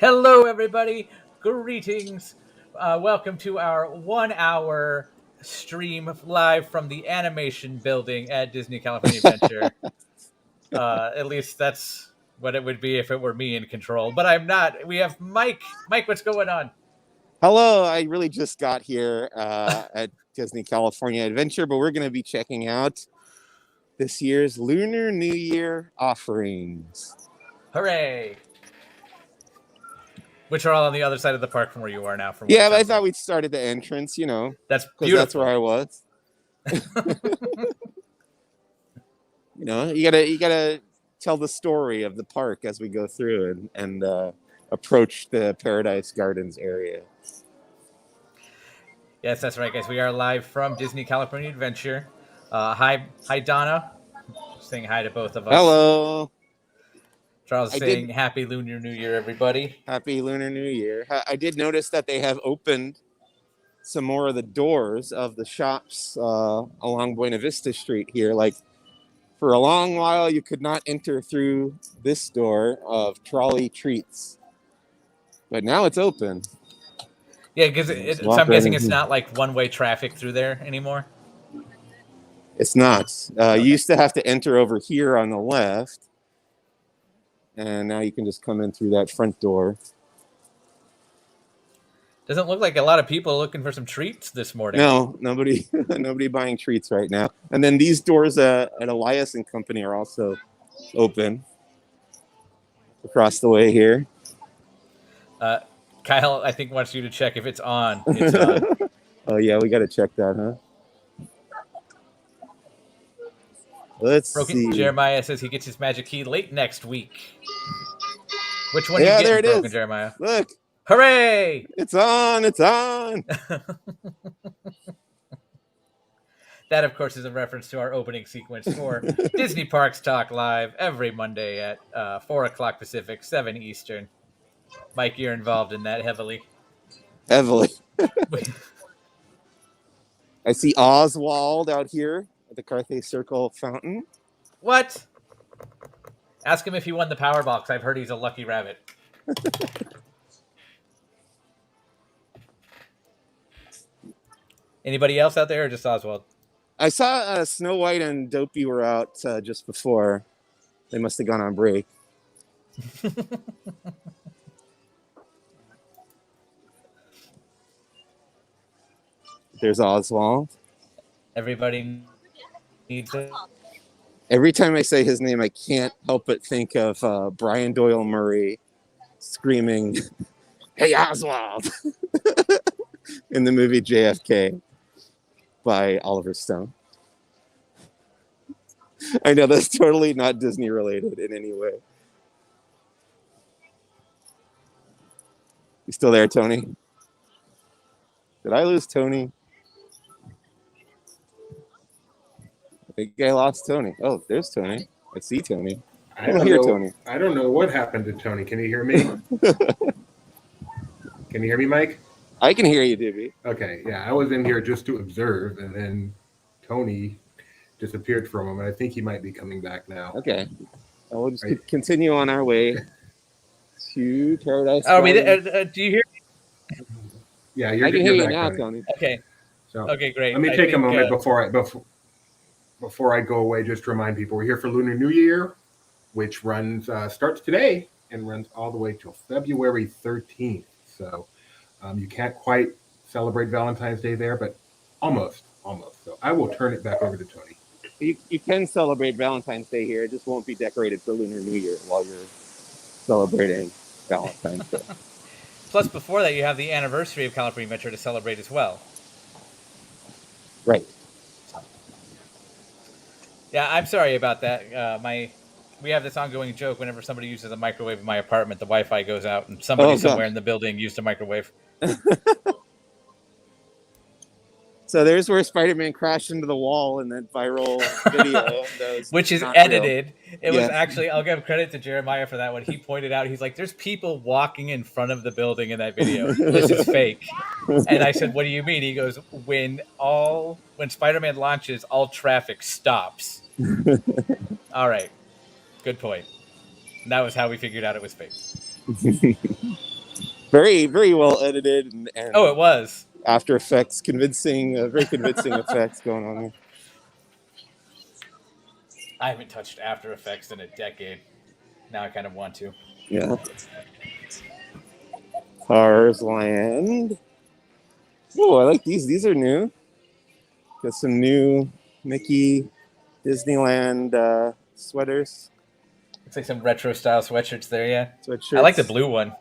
Hello, everybody. Greetings. Welcome to our 1 hour stream live from the animation building at Disney California Adventure. At least that's what it would be if it were me in control. But I'm not. We have Mike. Mike, what's going on? Hello, I really just got here at Disney California Adventure, but we're going to be checking out this year's Lunar New Year offerings. Hooray! Which are all on the other side of the park from where you are now. From Yeah, but I thought we'd start at the entrance, That's because beautiful. that's where I was. You gotta tell the story of the park as we go through and approach the Paradise Gardens area. Yes, that's right, guys. We are live from Disney California Adventure. Hi, Donna. Saying hi to both of us. Hello. Charles saying Happy Lunar New Year, everybody. Happy Lunar New Year. I did notice that they have opened some more of the doors of the shops along Buena Vista Street here. Like, for a long while, you could not enter through this door of Trolley Treats. But now it's open. Yeah, because I'm guessing it's not like one-way traffic through there anymore. It's not. You used to have to enter over here on the left. And now you can just come in through that front door. Doesn't look like a lot of people looking for some treats this morning. No, nobody buying treats right now. And then these doors at Elias and Company are also open across the way here. Kyle, I think, wants you to check if it's on. It's on. Oh, yeah, we got to check that, huh? Let's see. Jeremiah says he gets his magic key late next week. Which one? Yeah, you there it Broken, is. Jeremiah. Look. Hooray! It's on. It's on. That, of course, is a reference to our opening sequence for Disney Parks Talk Live every Monday at 4 o'clock Pacific, 7 Eastern. Mike, you're involved in that heavily. Heavily. I see Oswald out here at the Carthay Circle fountain. What? Ask him if he won the Powerball, because I've heard he's a lucky rabbit. Anybody else out there, or just Oswald? I saw Snow White and Dopey were out just before. They must have gone on break. There's Oswald. Everybody needs it. Every time I say his name, I can't help but think of Brian Doyle Murray screaming, "Hey, Oswald!" in the movie JFK by Oliver Stone. I know that's totally not Disney related in any way. You still there, Tony? Did I lose Tony? I think I lost Tony. Oh, there's Tony. I see Tony. I don't hear know, Tony. I don't know what happened to Tony. Can you hear me? Can you hear me, Mike? I can hear you, Dibby. Okay, yeah. I was in here just to observe, and then Tony disappeared for a moment. I think he might be coming back now. Okay. We'll just continue on our way to Paradise. Oh, do you hear me? Yeah, I can hear you now, Tony. Okay. So, okay, great. Let me take a moment before I go away, just to remind people, we're here for Lunar New Year, which starts today and runs all the way till February 13th. So you can't quite celebrate Valentine's Day there, but almost. So I will turn it back over to Tony. You can celebrate Valentine's Day here. It just won't be decorated for Lunar New Year while you're celebrating Valentine's Day. Plus, before that, you have the anniversary of California Adventure to celebrate as well. Right. Yeah, I'm sorry about that. We have this ongoing joke whenever somebody uses a microwave in my apartment, the Wi-Fi goes out, and somebody somewhere in the building used a microwave. So there's where Spider-Man crashed into the wall in that viral video. Which is edited. Real. It was actually, I'll give credit to Jeremiah for that one. He pointed out, he's like, there's people walking in front of the building in that video. This is fake. And I said, what do you mean? He goes, when Spider-Man launches, all traffic stops. All right. Good point. And that was how we figured out it was fake. Very, very well edited, and Oh, it was. After Effects, very convincing effects going on here. I haven't touched After Effects in a decade. Now I kind of want to. Yeah. Cars Land. Oh, I like these. These are new. Got some new Mickey Disneyland sweaters. Looks like some retro style sweatshirts there, yeah. Sweatshirts. I like the blue one.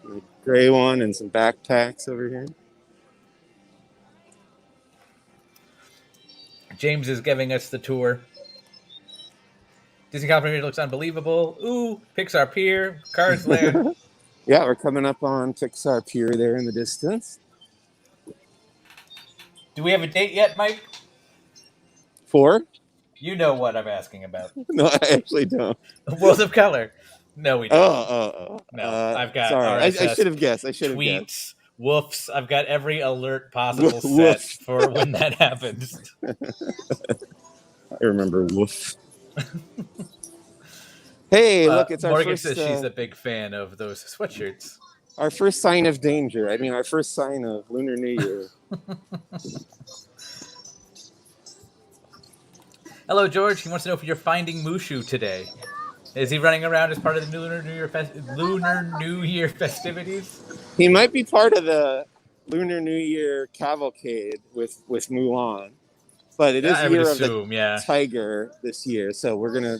The gray one and some backpacks over here. James is giving us the tour. Disney California looks unbelievable. Ooh, Pixar Pier, Cars Land. Yeah, we're coming up on Pixar Pier there in the distance. Do we have a date yet, Mike? 4? You know what I'm asking about. No, I actually don't. World of Color. No, we don't. Oh. No, I've got sorry. I RSS, should have guessed. tweets, woofs. I've got every alert possible Woof. set for when that happens. I remember woof. Hey, look, it's our Morgan first... says she's a big fan of those sweatshirts. Our first sign of danger. I mean, our first sign of Lunar New Year. Hello, George. He wants to know if you're finding Mushu today. Is he running around as part of the Lunar New Year festivities? He might be part of the Lunar New Year cavalcade with Mulan, but it is I year would of assume, the tiger this year, so we're gonna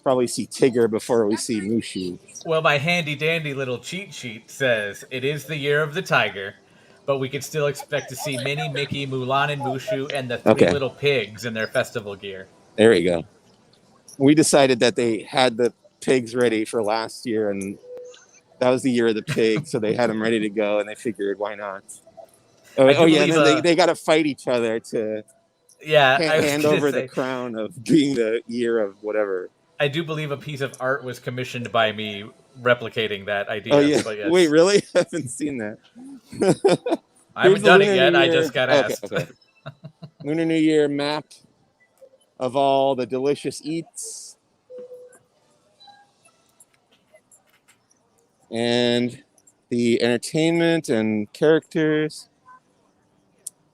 probably see Tigger before we see Mushu. Well, my handy dandy little cheat sheet says it is the year of the tiger, but we could still expect to see Minnie, Mickey, Mulan and Mushu, and the 3 little pigs in their festival gear. There we go. We decided that they had the pigs ready for last year, and that was the year of the pig, so they had them ready to go, and they figured, why not? They got to fight each other to hand over the crown of being the year of whatever. I do believe a piece of art was commissioned by me replicating that idea. Oh, yeah. But yes. Wait, really? I haven't seen that. I haven't done it yet. I just got asked. Okay. Lunar New Year map of all the delicious eats. And the entertainment and characters.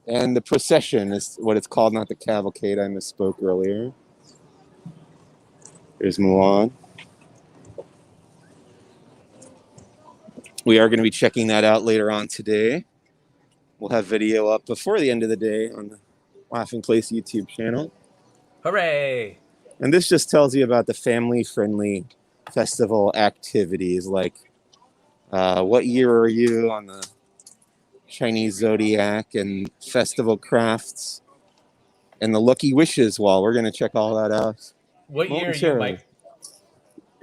And the procession is what it's called, not the cavalcade. I misspoke earlier. There's Mulan. We are going to be checking that out later on today. We'll have video up before the end of the day on the Laughing Place YouTube channel. Hooray! And this just tells you about the family-friendly festival activities, like what year are you on the Chinese Zodiac and festival crafts and the Lucky Wishes wall. We're going to check all that out. What year are you, Mike?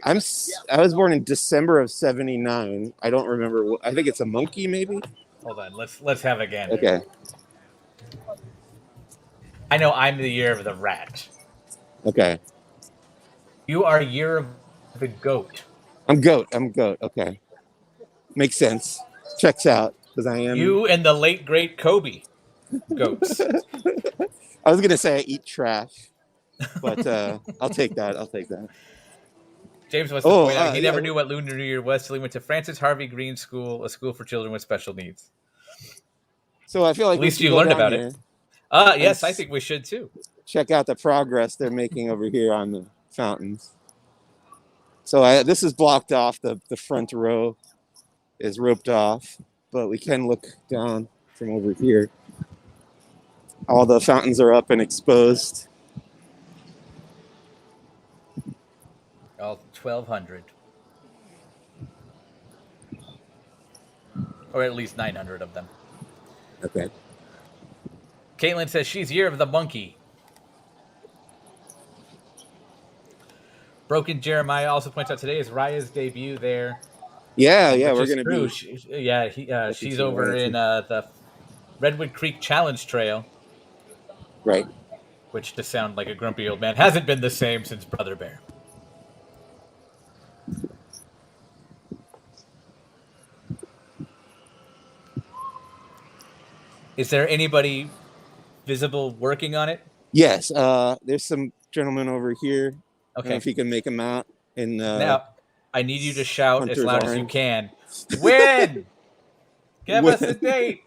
I was born in December of '79. I don't remember. I think it's a monkey, maybe. Hold on. Let's have a gander. Okay. I know I'm the year of the rat. Okay. You are year of the goat. I'm goat. Okay. Makes sense. Checks out because I am. You and the late great Kobe. Goats. I was gonna say I eat trash, but I'll take that. James wants to point out he never knew what Lunar New Year was till he went to Francis Harvey Green School, a school for children with special needs. So I feel like at least you learned about it. Yes, I think we should too. Check out the progress they're making over here on the fountains. So this is blocked off. The front row is roped off, but we can look down from over here. All the fountains are up and exposed. All 1,200. Or at least 900 of them. Okay. Caitlin says she's year of the monkey. Broken Jeremiah also points out today is Raya's debut there. Yeah, we're going to be... she's over in the Redwood Creek Challenge Trail. Right. Which, to sound like a grumpy old man, hasn't been the same since Brother Bear. Is there anybody visible working on it? Yes. There's some gentleman over here. Okay. I don't know if you can make him out. Now, I need you to shout Hunter's as loud as you Orange. can. Win! Give us a date!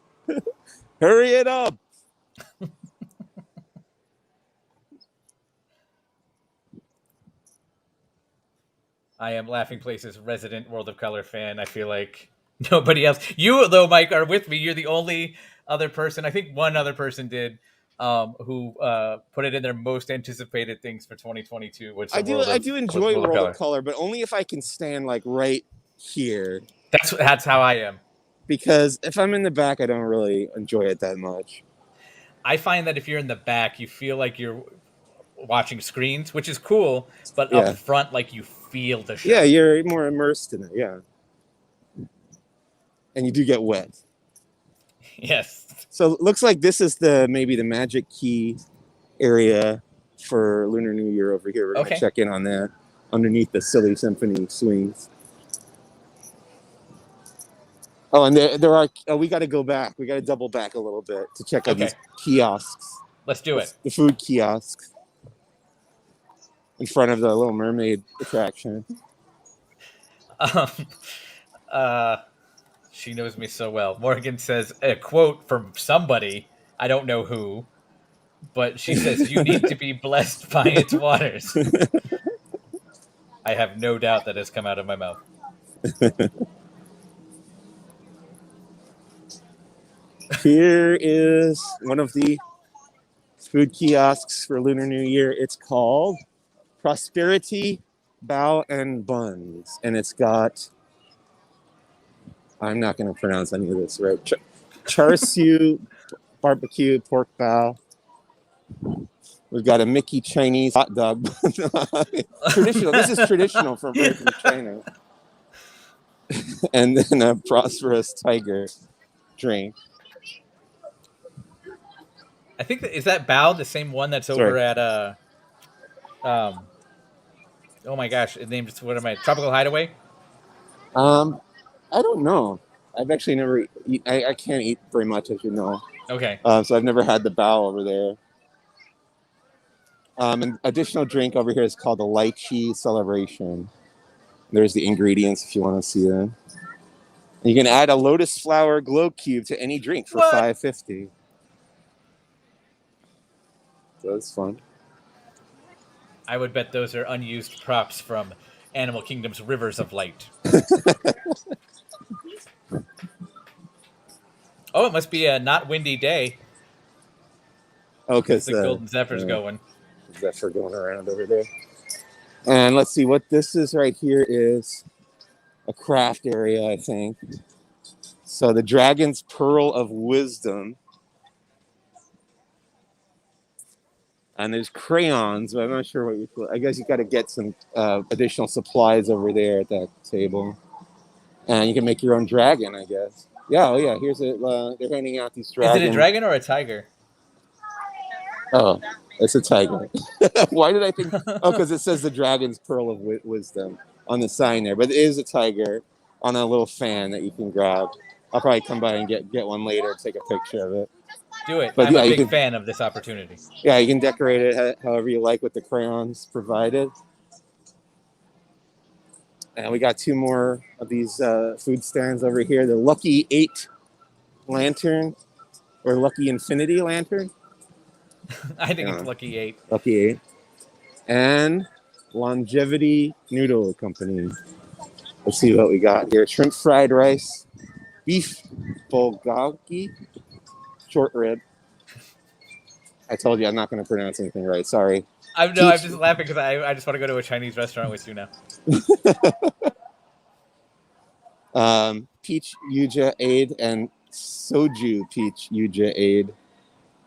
Hurry it up! I am Laughing Place's resident World of Color fan. I feel like nobody else. You, though, Mike, are with me. You're the only other person. I think one other person did who put it in their most anticipated things for 2022. Which I do was enjoy World World of Color, but only if I can stand like right here. That's how I am. Because if I'm in the back, I don't really enjoy it that much. I find that if you're in the back, you feel like you're watching screens, which is cool, but Yeah. up front, like you feel the show. Yeah, you're more immersed in it. Yeah. And you do get wet. Yes. So it looks like this is maybe the Magic Key area for Lunar New Year over here. We're going to check in on that underneath the Silly Symphony swings. Oh, and there are. Oh, we got to go back. We got to double back a little bit to check out these kiosks. Let's do it. The food kiosks in front of the Little Mermaid attraction. She knows me so well. Morgan says a quote from somebody. I don't know who, but she says, "You need to be blessed by its waters." I have no doubt that has come out of my mouth. Here is one of the food kiosks for Lunar New Year. It's called Prosperity Bow and Buns. And it's got, I'm not going to pronounce any of this right, char siu, barbecue, pork bow. We've got a Mickey Chinese hot dog. Traditional. This is traditional for American China. And then a prosperous tiger drink. I think is that Bao the same one that's over at oh my gosh, it named what am I? Tropical Hideaway? I don't know. I've actually never eat. I can't eat very much, as you know. Okay. So I've never had the Bao over there. An additional drink over here is called the Lychee Celebration. There's the ingredients if you want to see them. You can add a lotus flower glow cube to any drink for $5.50. So that's fun. I would bet those are unused props from Animal Kingdom's Rivers of Light. Oh, it must be a not windy day. Oh, because the Golden Zephyr's going. Zephyr going around over there. And let's see what this is right here is a craft area, I think. So the Dragon's Pearl of Wisdom. And there's crayons, but I'm not sure what you. I guess you got to get some additional supplies over there at that table, and you can make your own dragon, I guess. Yeah, oh yeah. Here's it. They're handing out these dragons. Is it a dragon or a tiger? Oh, it's a tiger. Why did I think? Oh, because it says the Dragon's Pearl of Wisdom on the sign there, but it is a tiger on a little fan that you can grab. I'll probably come by and get one later, take a picture of it. Do it. But I'm a big fan of this opportunity. Yeah, you can decorate it however you like with the crayons provided. And we got two more of these food stands over here. The Lucky 8 lantern or Lucky Infinity lantern. I think it's Lucky 8. Lucky 8. And Longevity Noodle Company. Let's see what we got here. Shrimp fried rice, beef bulgogi, short rib. I told you I'm not going to pronounce anything right. Sorry. I'm just laughing because I just want to go to a Chinese restaurant with you now. Peach Yuja Aid and Soju Peach Yuja Aid.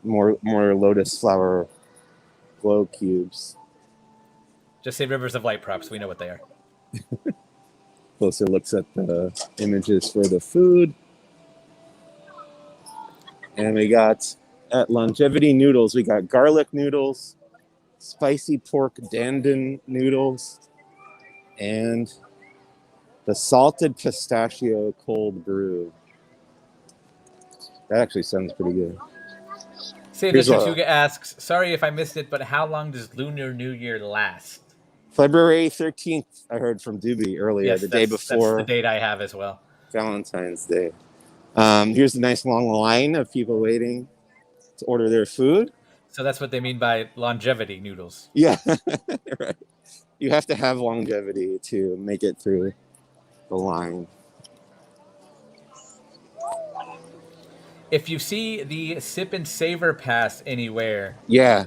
More lotus flower glow cubes. Just say Rivers of Light props. We know what they are. Closer looks at the images for the food. And we got at Longevity Noodles, we got garlic noodles, spicy pork dandan noodles, and the salted pistachio cold brew. That actually sounds pretty good. Say Mr. Tuga asks, sorry if I missed it, but how long does Lunar New Year last? February 13th, I heard from Doobie earlier, Yes, the day that's before the date I have as well. Valentine's Day. Here's a nice long line of people waiting to order their food. So that's what they mean by longevity noodles. Yeah, right. You have to have longevity to make it through the line. If you see the Sip and Savor Pass anywhere, Yeah.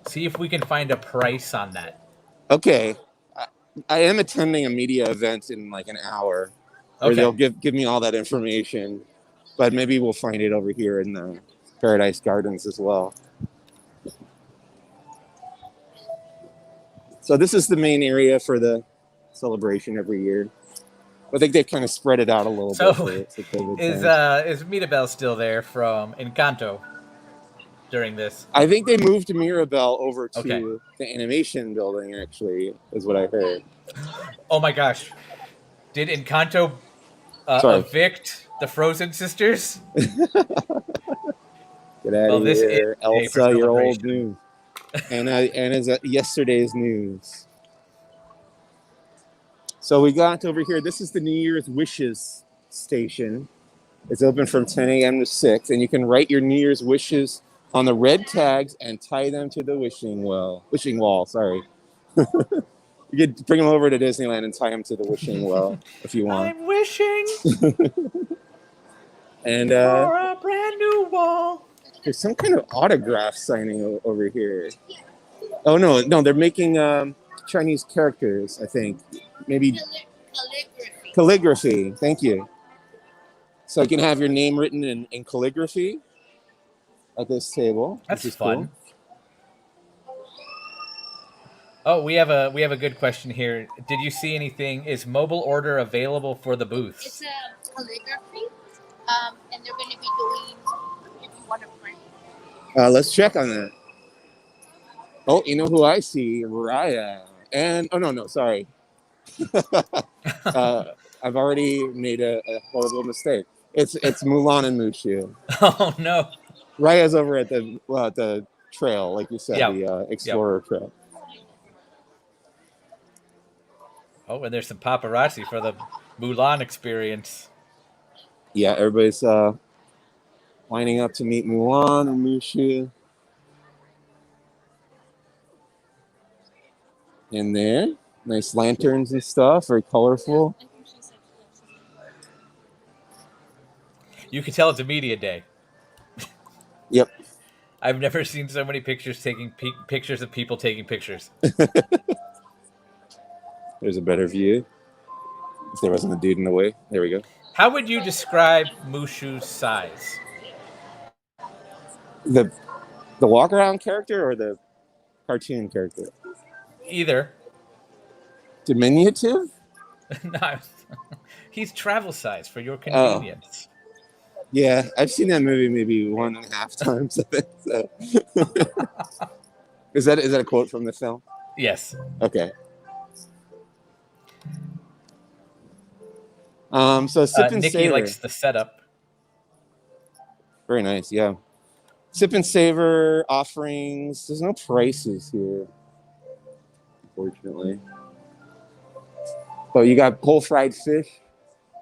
see if we can find a price on that. Okay. I am attending a media event in like an hour where Okay. they'll give me all that information, but maybe we'll find it over here in the Paradise Gardens as well. So this is the main area for the celebration every year. I think they've kind of spread it out a little So, bit. For COVID is times. Mirabelle still there from Encanto during this? I think they moved Mirabelle over to Okay. the animation building, actually, is what I heard. Oh my gosh. Did Encanto evict the Frozen sisters? Get out of This here, is a day for Elsa, your old celebration. news. And is yesterday's news. So we got over here. This is the New Year's Wishes station. It's open from 10 a.m. to 6, and you can write your New Year's wishes on the red tags and tie them to the wishing wall. Sorry. You could bring them over to Disneyland and tie them to the wishing well if you want. I'm wishing And for a brand new wall. There's some kind of autograph signing over here. Oh no, they're making Chinese characters, I think. Maybe calligraphy. Thank you. So you can have your name written in calligraphy at this table. That's fun. Cool. Oh, we have a good question here. Did you see anything? Is mobile order available for the booths? It's a calligraphy, and they're going to be doing, if you want to print. Let's check on that. Oh, you know who I see? Raya. And sorry. I've already made a horrible mistake. It's Mulan and Mushu. Oh no. Raya's over at the trail, like you said, the Explorer Trail. Oh, and there's some paparazzi for the Mulan experience. Yeah, everybody's lining up to meet Mulan and Mushu. In there, nice lanterns and stuff, very colorful. You can tell it's a media day. Yep. I've never seen so many pictures taking pictures of people taking pictures. There's a better view. If there wasn't a dude in the way. There we go. How would you describe Mushu's size? The walk around character or the cartoon character? Either. Diminutive? No, he's travel size for your convenience. Yeah, I've seen that movie maybe 1.5 times. So. Is that a quote from the film? Yes. Okay. So Sip and Nikki Savor. likes the setup. Very nice, yeah. Sip and Savor offerings. There's no prices here, unfortunately. But you got whole fried fish,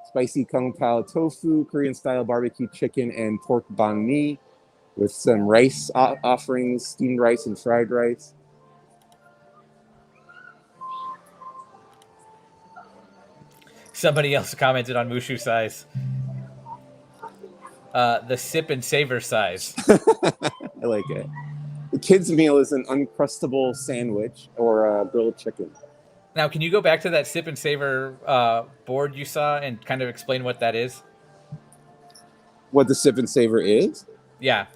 spicy kung pao tofu, Korean style barbecue chicken, and pork banh mi, with some rice offerings, steamed rice and fried rice. Somebody else commented on Mushu size. The Sip and Savor size. I like it. The kids' meal is an uncrustable sandwich or a grilled chicken. Now, can you go back to that Sip and Savor board you saw and kind of explain what that is? What the Sip and Savor is? Yeah.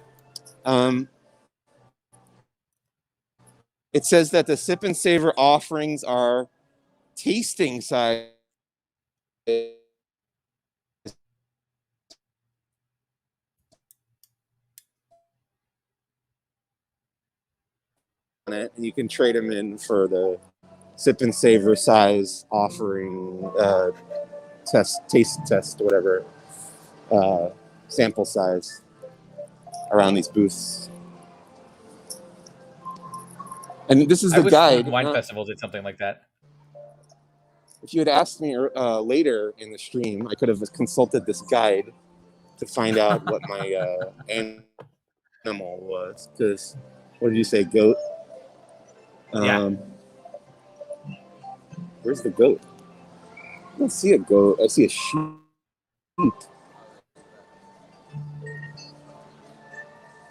It says that the Sip and Savor offerings are tasting size. On it, and you can trade them in for the Sip and Savor size offering taste test, whatever, sample size around these booths. And this is I the wish guide. Food and Wine Festival did something like that. If you had asked me later in the stream, I could have consulted this guide to find out what my animal was. Because, what did you say, goat? Yeah. Where's the goat? I don't see a goat. I see a sheep.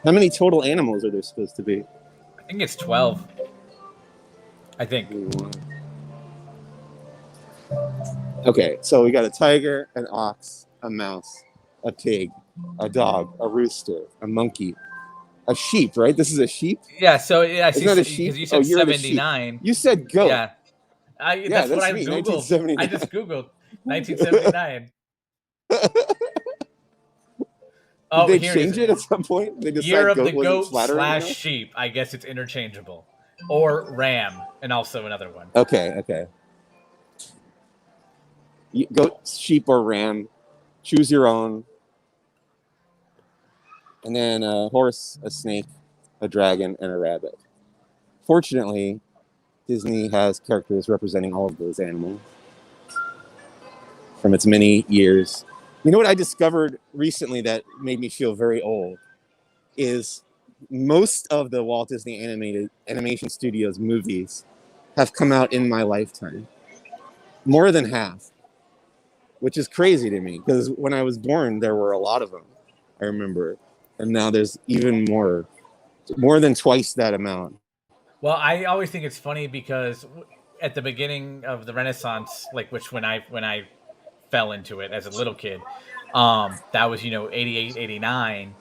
How many total animals are there supposed to be? I think it's 12. I think. Okay, so we got a tiger, an ox, a mouse, a pig, a dog, a rooster, a monkey, a sheep, right? This is a sheep? Yeah, so yeah, I see. Isn't that a sheep? Because you said you're the sheep. 79. You said goat. Yeah. That's what I me, Googled. 1979. I just Googled 1979. Oh, Did they here change it it is. at some point? They Year of the wasn't goat flattering enough? / sheep. I guess it's interchangeable. Or ram, and also another one. Okay. Goat, sheep, or ram. Choose your own. And then a horse, a snake, a dragon, and a rabbit. Fortunately, Disney has characters representing all of those animals from its many years. You know what I discovered recently that made me feel very old is most of the Walt Disney Animation Studios movies have come out in my lifetime. More than half, which is crazy to me because when I was born, there were a lot of them, I remember. And now there's even more than twice that amount. Well, I always think it's funny because at the beginning of the Renaissance, like when I fell into it as a little kid, that was 88, 89,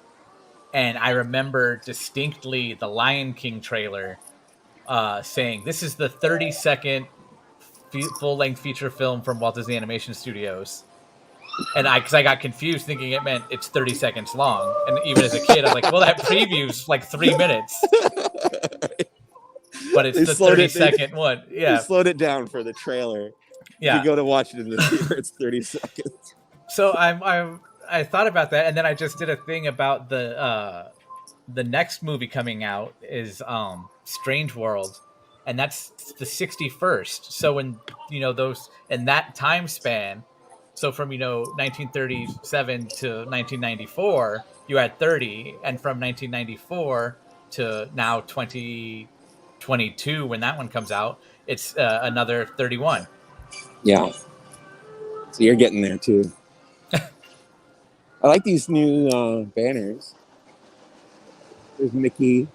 and I remember distinctly the Lion King trailer saying this is the 30-second full-length feature film from Walt Disney Animation Studios. And because I got confused thinking it meant it's 30 seconds long. And even as a kid, I'm like, well, that preview's like 3 minutes. But it's the 30-second one. Yeah. They slowed it down for the trailer. Yeah. If you go to watch it in the theater, it's 30 seconds. So I thought about that, and then I just did a thing about the next movie coming out is Strange World, and that's the 61st. So when those in that time span, so from 1937 to 1994, you had 30, and from 1994 to now 2022, when that one comes out, it's another 31. Yeah. So you're getting there too. I like these new banners. There's Mickey.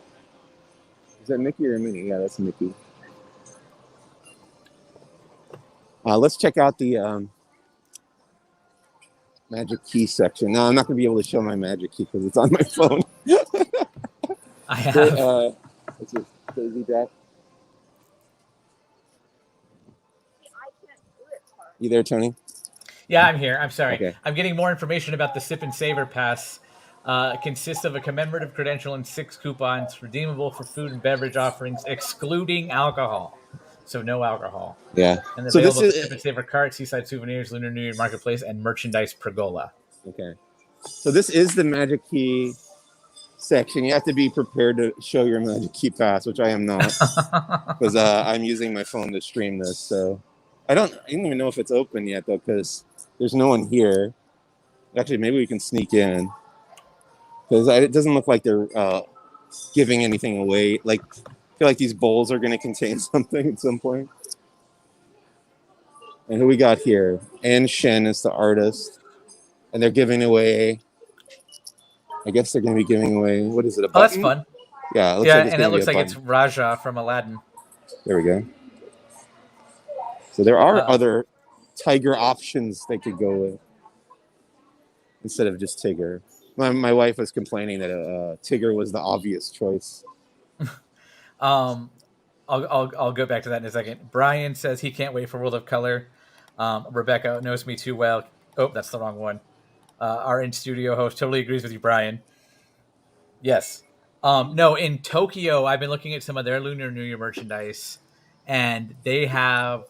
Is that Mickey or Minnie? Yeah, that's Mickey. Let's check out the Magic Key section. No, I'm not going to be able to show my Magic Key because it's on my phone. I have. What's your Daisy Jack? You there, Tony? Yeah, I'm here. I'm sorry. Okay. I'm getting more information about the Sip and Savor Pass. Consists of a commemorative credential and 6 coupons redeemable for food and beverage offerings, excluding alcohol. So no alcohol. Yeah. And So available this at is Sip and Savor Cart, Seaside Souvenirs, Lunar New Year Marketplace, and Merchandise Pergola. okay. So this is the Magic Key section. You have to be prepared to show your Magic Key pass, which I am not, because I'm using my phone to stream this. So I don't even know if it's open yet though, because there's no one here. Actually, maybe we can sneak in. Because it doesn't look like they're giving anything away. Like, I feel like these bowls are going to contain something at some point. And who we got here? Ann Shen is the artist. And they're giving away, I guess they're going to be giving away, what is it, a button? Oh, that's fun. Yeah, it looks Yeah, like it's and it gonna be looks a like button. it's Raja from Aladdin. There we go. So there are other tiger options they could go with instead of just Tigger. My wife was complaining that Tigger was the obvious choice. I'll go back to that in a second. Brian says he can't wait for World of Color. Rebecca knows me too well. Oh, that's the wrong one. Our in-studio host totally agrees with you, Brian. Yes. No, in Tokyo, I've been looking at some of their Lunar New Year merchandise, and they have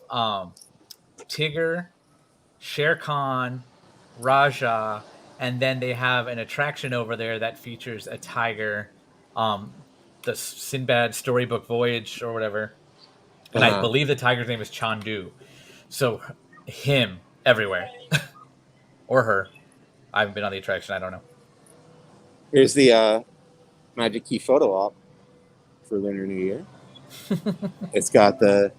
Tigger, Shere Khan, Raja, and then they have an attraction over there that features a tiger. the Sinbad storybook voyage or whatever, and I believe the tiger's name is Chandu. So him everywhere, or her. I haven't been on the attraction. I don't know. Here's the Magic Key photo op for Lunar New Year. It's got the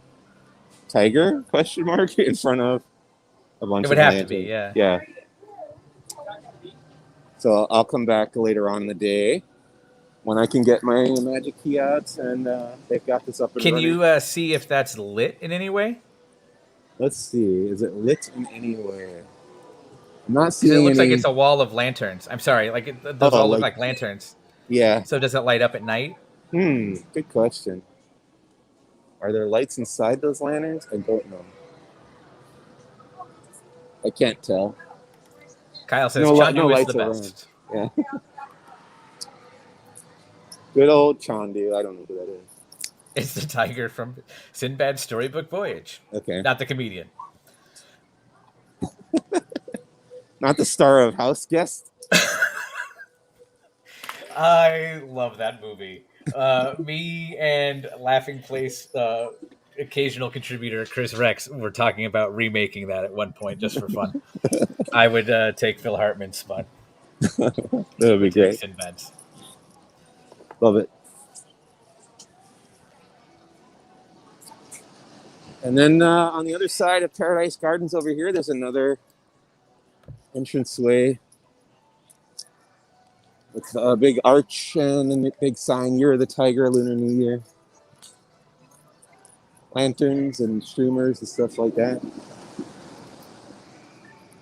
tiger question mark in front of a bunch It would of have to lanterns. be, yeah. Yeah. So I'll come back later on in the day when I can get my Magic Key out, and they've got this up and Can running. you see if that's lit in any way? Let's see. Is it lit in any way? I'm not Because seeing it looks any... like it's a wall of lanterns. I'm sorry, like those all look like lanterns. Yeah. So does it light up at night? Good question. Are there lights inside those lanterns? I don't know. I can't tell. Kyle says No Chandu is lights the around. best. Yeah. Good old Chandu. I don't know who that is. It's the tiger from Sinbad's storybook voyage. Okay. Not the comedian. Not the star of House Guest. I love that movie. Me and Laughing Place occasional contributor Chris Rex were talking about remaking that at one point just for fun. I would take Phil Hartman's spot. That would be great. Sinbad's. Love it. And then on the other side of Paradise Gardens over here, there's another entranceway with a big arch and a big sign, "Year of the Tiger, Lunar New Year." Lanterns and streamers and stuff like that.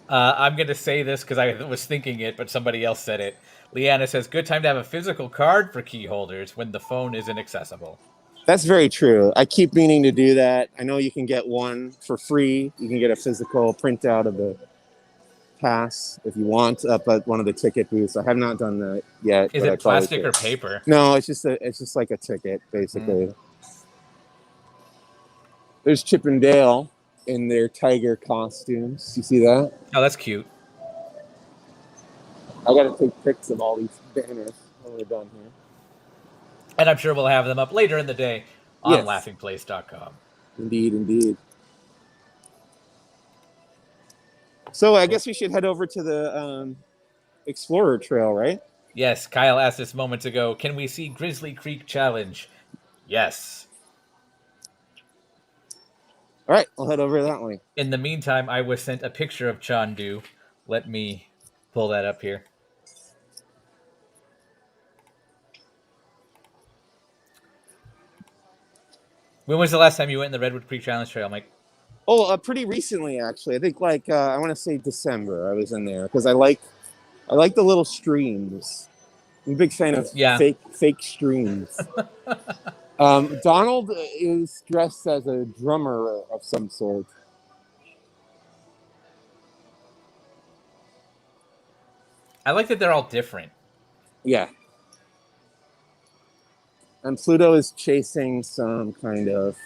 I'm going to say this because I was thinking it, but somebody else said it. Leanna says, good time to have a physical card for key holders when the phone isn't accessible. That's very true. I keep meaning to do that. I know you can get one for free. You can get a physical printout of the pass if you want up at one of the ticket booths. I have not done that yet. Is it plastic or paper? No, it's just like a ticket, basically. There's Chip and Dale in their tiger costumes. You see that? Oh, that's cute. I got to take pics of all these banners when we're done here. And I'm sure we'll have them up later in the day on laughingplace.com. Indeed. So I guess we should head over to the Explorer Trail, right? Yes, Kyle asked this moments ago, can we see Grizzly Creek Challenge? Yes. All right, I'll head over that way. In the meantime, I was sent a picture of Chandu. Let me pull that up here. When was the last time you went in the Redwood Creek Challenge Trail, Mike? Oh, pretty recently, actually. I think I want to say December. I was in there because I like the little streams. I'm a big fan of fake streams. Donald is dressed as a drummer of some sort. I like that they're all different. Yeah. And Pluto is chasing some kind of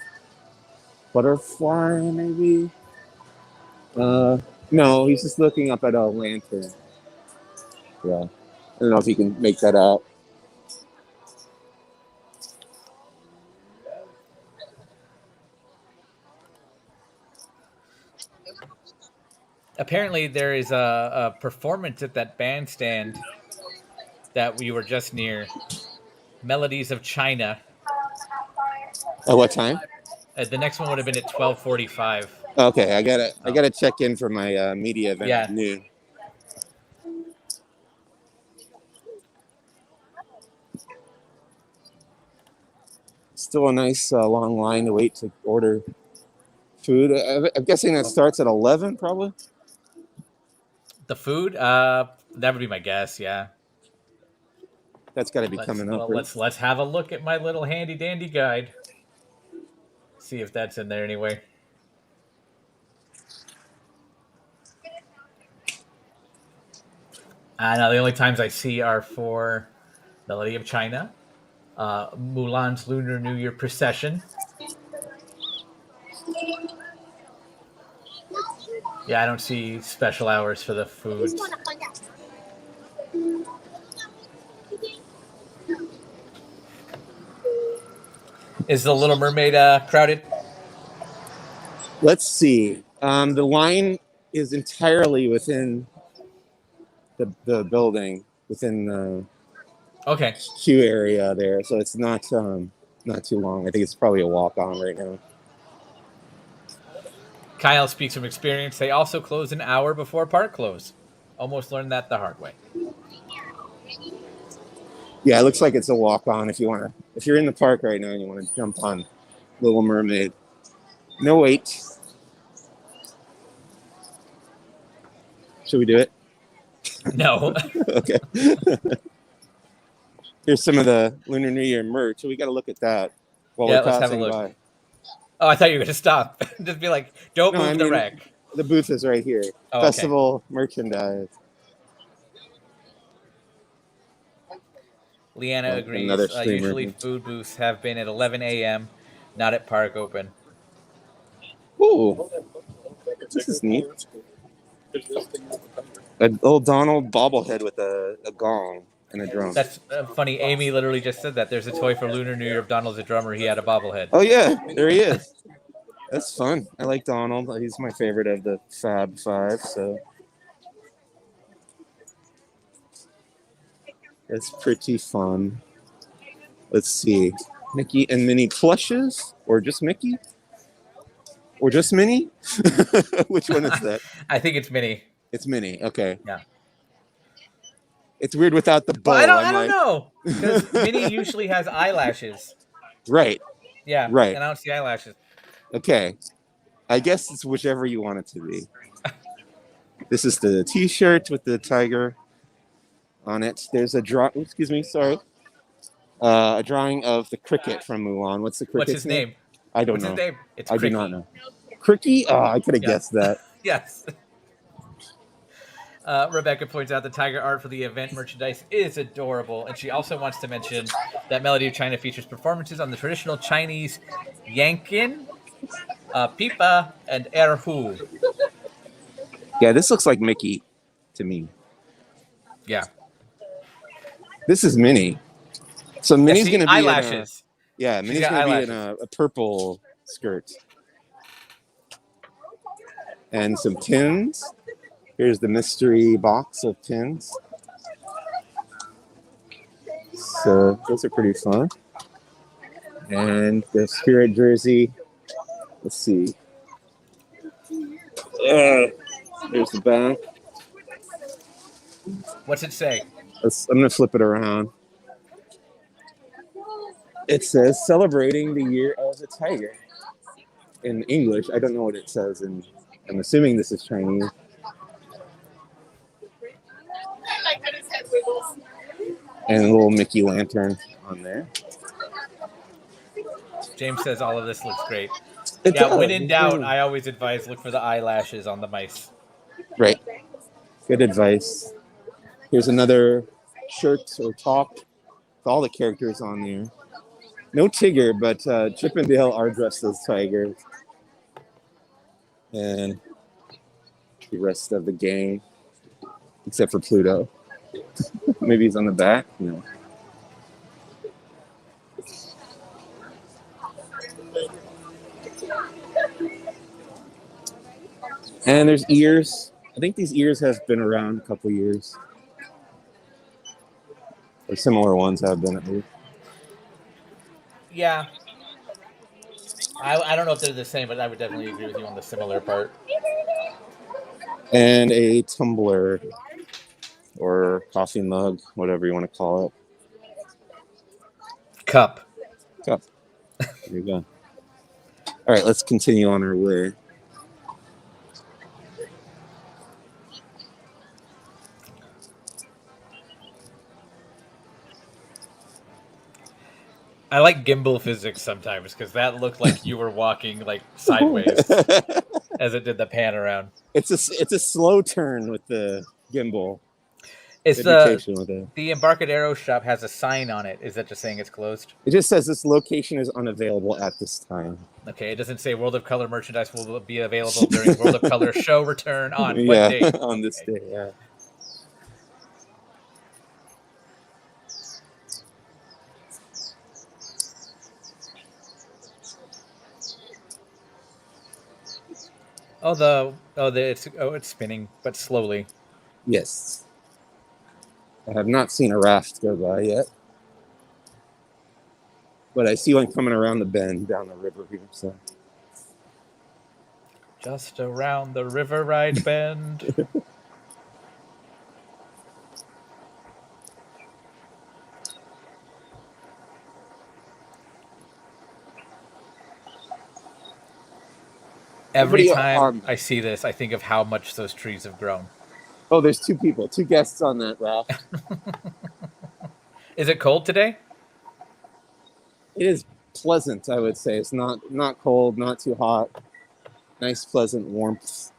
butterfly, maybe? No, he's just looking up at a lantern. Yeah. I don't know if you can make that out. Apparently, there is a performance at that bandstand that we were just near. Melodies of China. At what time? The next one would have been at 12:45. Okay, I gotta check in for my media event at noon. Still a nice long line to wait to order food. I'm guessing that starts at 11, probably. The food, that would be my guess. Yeah. That's got to be coming up. Let's have a look at my little handy dandy guide. See if that's in there anyway. Now the only times I see are for Melody of China, Mulan's Lunar New Year procession. Yeah, I don't see special hours for the food. Is the Little Mermaid crowded? Let's see. The line is entirely within the building, within the Okay. queue area there, so it's not too long. I think it's probably a walk on right now. Kyle speaks from experience. They also close an hour before park close. Almost learned that the hard way. Yeah, it looks like it's a walk on if you're in the park right now and you want to jump on Little Mermaid. No wait. Should we do it? No. Okay. Here's some of the Lunar New Year merch. We got to look at that while Yeah, we're let's have a passing look. by. Oh, I thought you were going to stop. Just be like, don't No, move I the mean, rack. The booth is right here. Oh, Festival merchandise. Leanna agrees. Another streamer. Usually food booths have been at 11 a.m., not at park open. Ooh, this is neat. A little Donald bobblehead with a gong and a drum. That's funny. Amy literally just said that. There's a toy for Lunar New Year of Donald's a drummer. He had a bobblehead. Oh, yeah, there he is. That's fun. I like Donald. He's my favorite of the Fab Five, so that's pretty fun. Let's see. Mickey and Minnie plushes? Or just Mickey? Or just Minnie? Which one is that? I think it's Minnie. It's Minnie. Okay. Yeah. It's weird without the bow. Well, I don't know. Because Minnie usually has eyelashes. Right. Yeah. Right. And I don't see eyelashes. Okay. I guess it's whichever you want it to be. This is the T-shirt with the tiger on it. There's a excuse me, sorry. A drawing of the cricket from Mulan. What's the cricket's What's his name? I don't What's know. his name? It's I Cricky. do not know. Cricky? Oh, I could have guessed that. Yes. Rebecca points out the tiger art for the event merchandise is adorable, and she also wants to mention that Melody of China features performances on the traditional Chinese Yankin, Pipa, and Erhu. Yeah, this looks like Mickey to me. Yeah. This is Minnie. So Minnie's going to be eyelashes. Minnie's going to be in a purple skirt. And some pins. Here's the mystery box of pins. So those are pretty fun. And the Spirit jersey. Let's see. Here's the back. What's it say? I'm going to flip it around. It says celebrating the year of the tiger in English. I don't know what it says, and I'm assuming this is Chinese. And a little Mickey lantern on there. James says all of this looks great. It does. When in doubt, I always advise look for the eyelashes on the mice. Right. Good advice. Here's another shirt or top with all the characters on there. No Tigger, but Chip and Dale are dressed as tigers. And the rest of the gang, except for Pluto. Maybe he's on the back? No. And there's ears. I think these ears have been around a couple years. Or similar ones have been at least. Yeah. I don't know if they're the same, but I would definitely agree with you on the similar part. And a tumbler or coffee mug, whatever you want to call it. Cup. There you go. All right, let's continue on our way. I like gimbal physics sometimes because that looked like you were walking like sideways as it did the pan around. It's a slow turn with the gimbal. It's the Embarcadero shop has a sign on it. Is that just saying it's closed? It just says this location is unavailable at this time. Okay, it doesn't say World of Color merchandise will be available during World of Color show return on what date? On this day, yeah. It's spinning, but slowly. Yes. I have not seen a raft go by yet. But I see one coming around the bend down the river here. So Just around the river ride bend. Every time I see this, I think of how much those trees have grown. Oh, there's two guests on that raft. Is it cold today? It is pleasant, I would say. It's not cold, not too hot. Nice, pleasant warmth.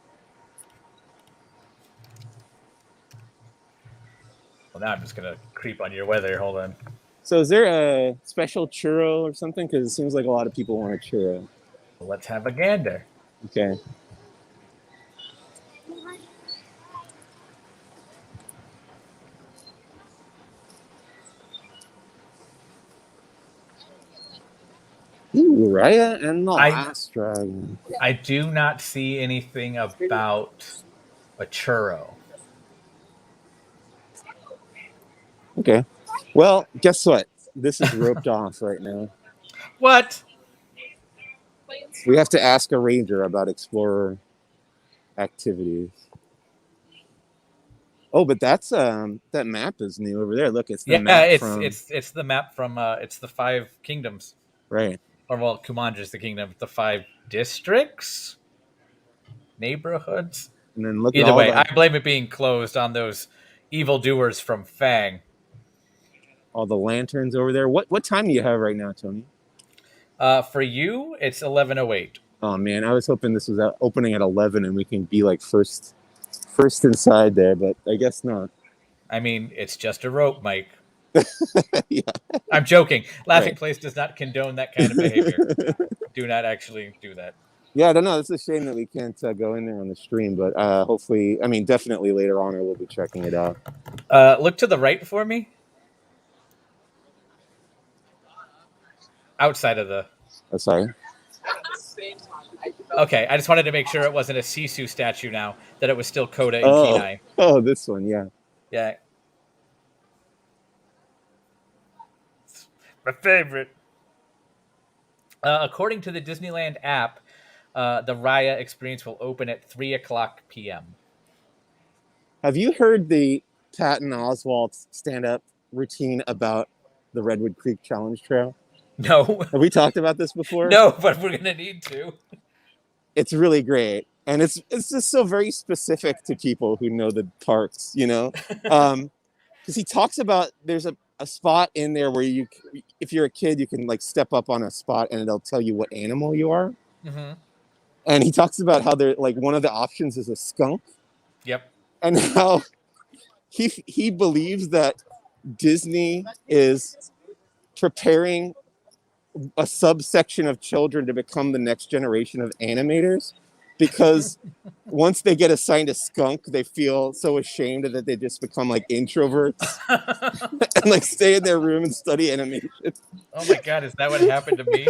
Well, now I'm just gonna creep on your weather. Hold on. So, is there a special churro or something? Because it seems like a lot of people want a churro. Well, let's have a gander. Okay. Ooh, Raya and the Last Dragon. I do not see anything about a churro. Okay. Well, guess what? This is roped off right now. What? We have to ask a ranger about explorer activities. Oh, but that's that map is new over there. Look, it's the map it's the map from it's the 5 kingdoms. Right. Or well, Kumandra's the kingdom. The 5 districts, neighborhoods. And then look. Either way, I blame it being closed on those evildoers from Fang. All the lanterns over there. What time do you have right now, Tony? For you, it's 11:08. Oh man, I was hoping this was opening at 11 and we can be like first inside there, but I guess not. I mean, it's just a rope, Mike. Yeah. I'm joking. Laughing Place does not condone that kind of behavior. Do not actually do that. Yeah, I don't know. It's a shame that we can't go in there on the stream, but hopefully, I mean, definitely later on, we'll be checking it out. Look to the right for me. Outside of the... Oh, sorry. Okay, I just wanted to make sure it wasn't a Sisu statue now, that it was still Coda and Kenai. Oh, this one, yeah. Yeah. It's my favorite. According to the Disneyland app, the Raya experience will open at 3:00 p.m. Have you heard the Patton Oswalt stand-up routine about the Redwood Creek Challenge Trail? No. Have we talked about this before? No, but we're gonna need to. It's really great, and it's just so very specific to people who know the parks, you know, because he talks about there's a spot in there where you, if you're a kid, you can like step up on a spot and it'll tell you what animal you are. Mm-hmm. And he talks about how they're like one of the options is a skunk. Yep. And how he believes that Disney is preparing a subsection of children to become the next generation of animators, because once they get assigned a skunk, they feel so ashamed that they just become like introverts and like stay in their room and study animation. Oh my God, is that what happened to me?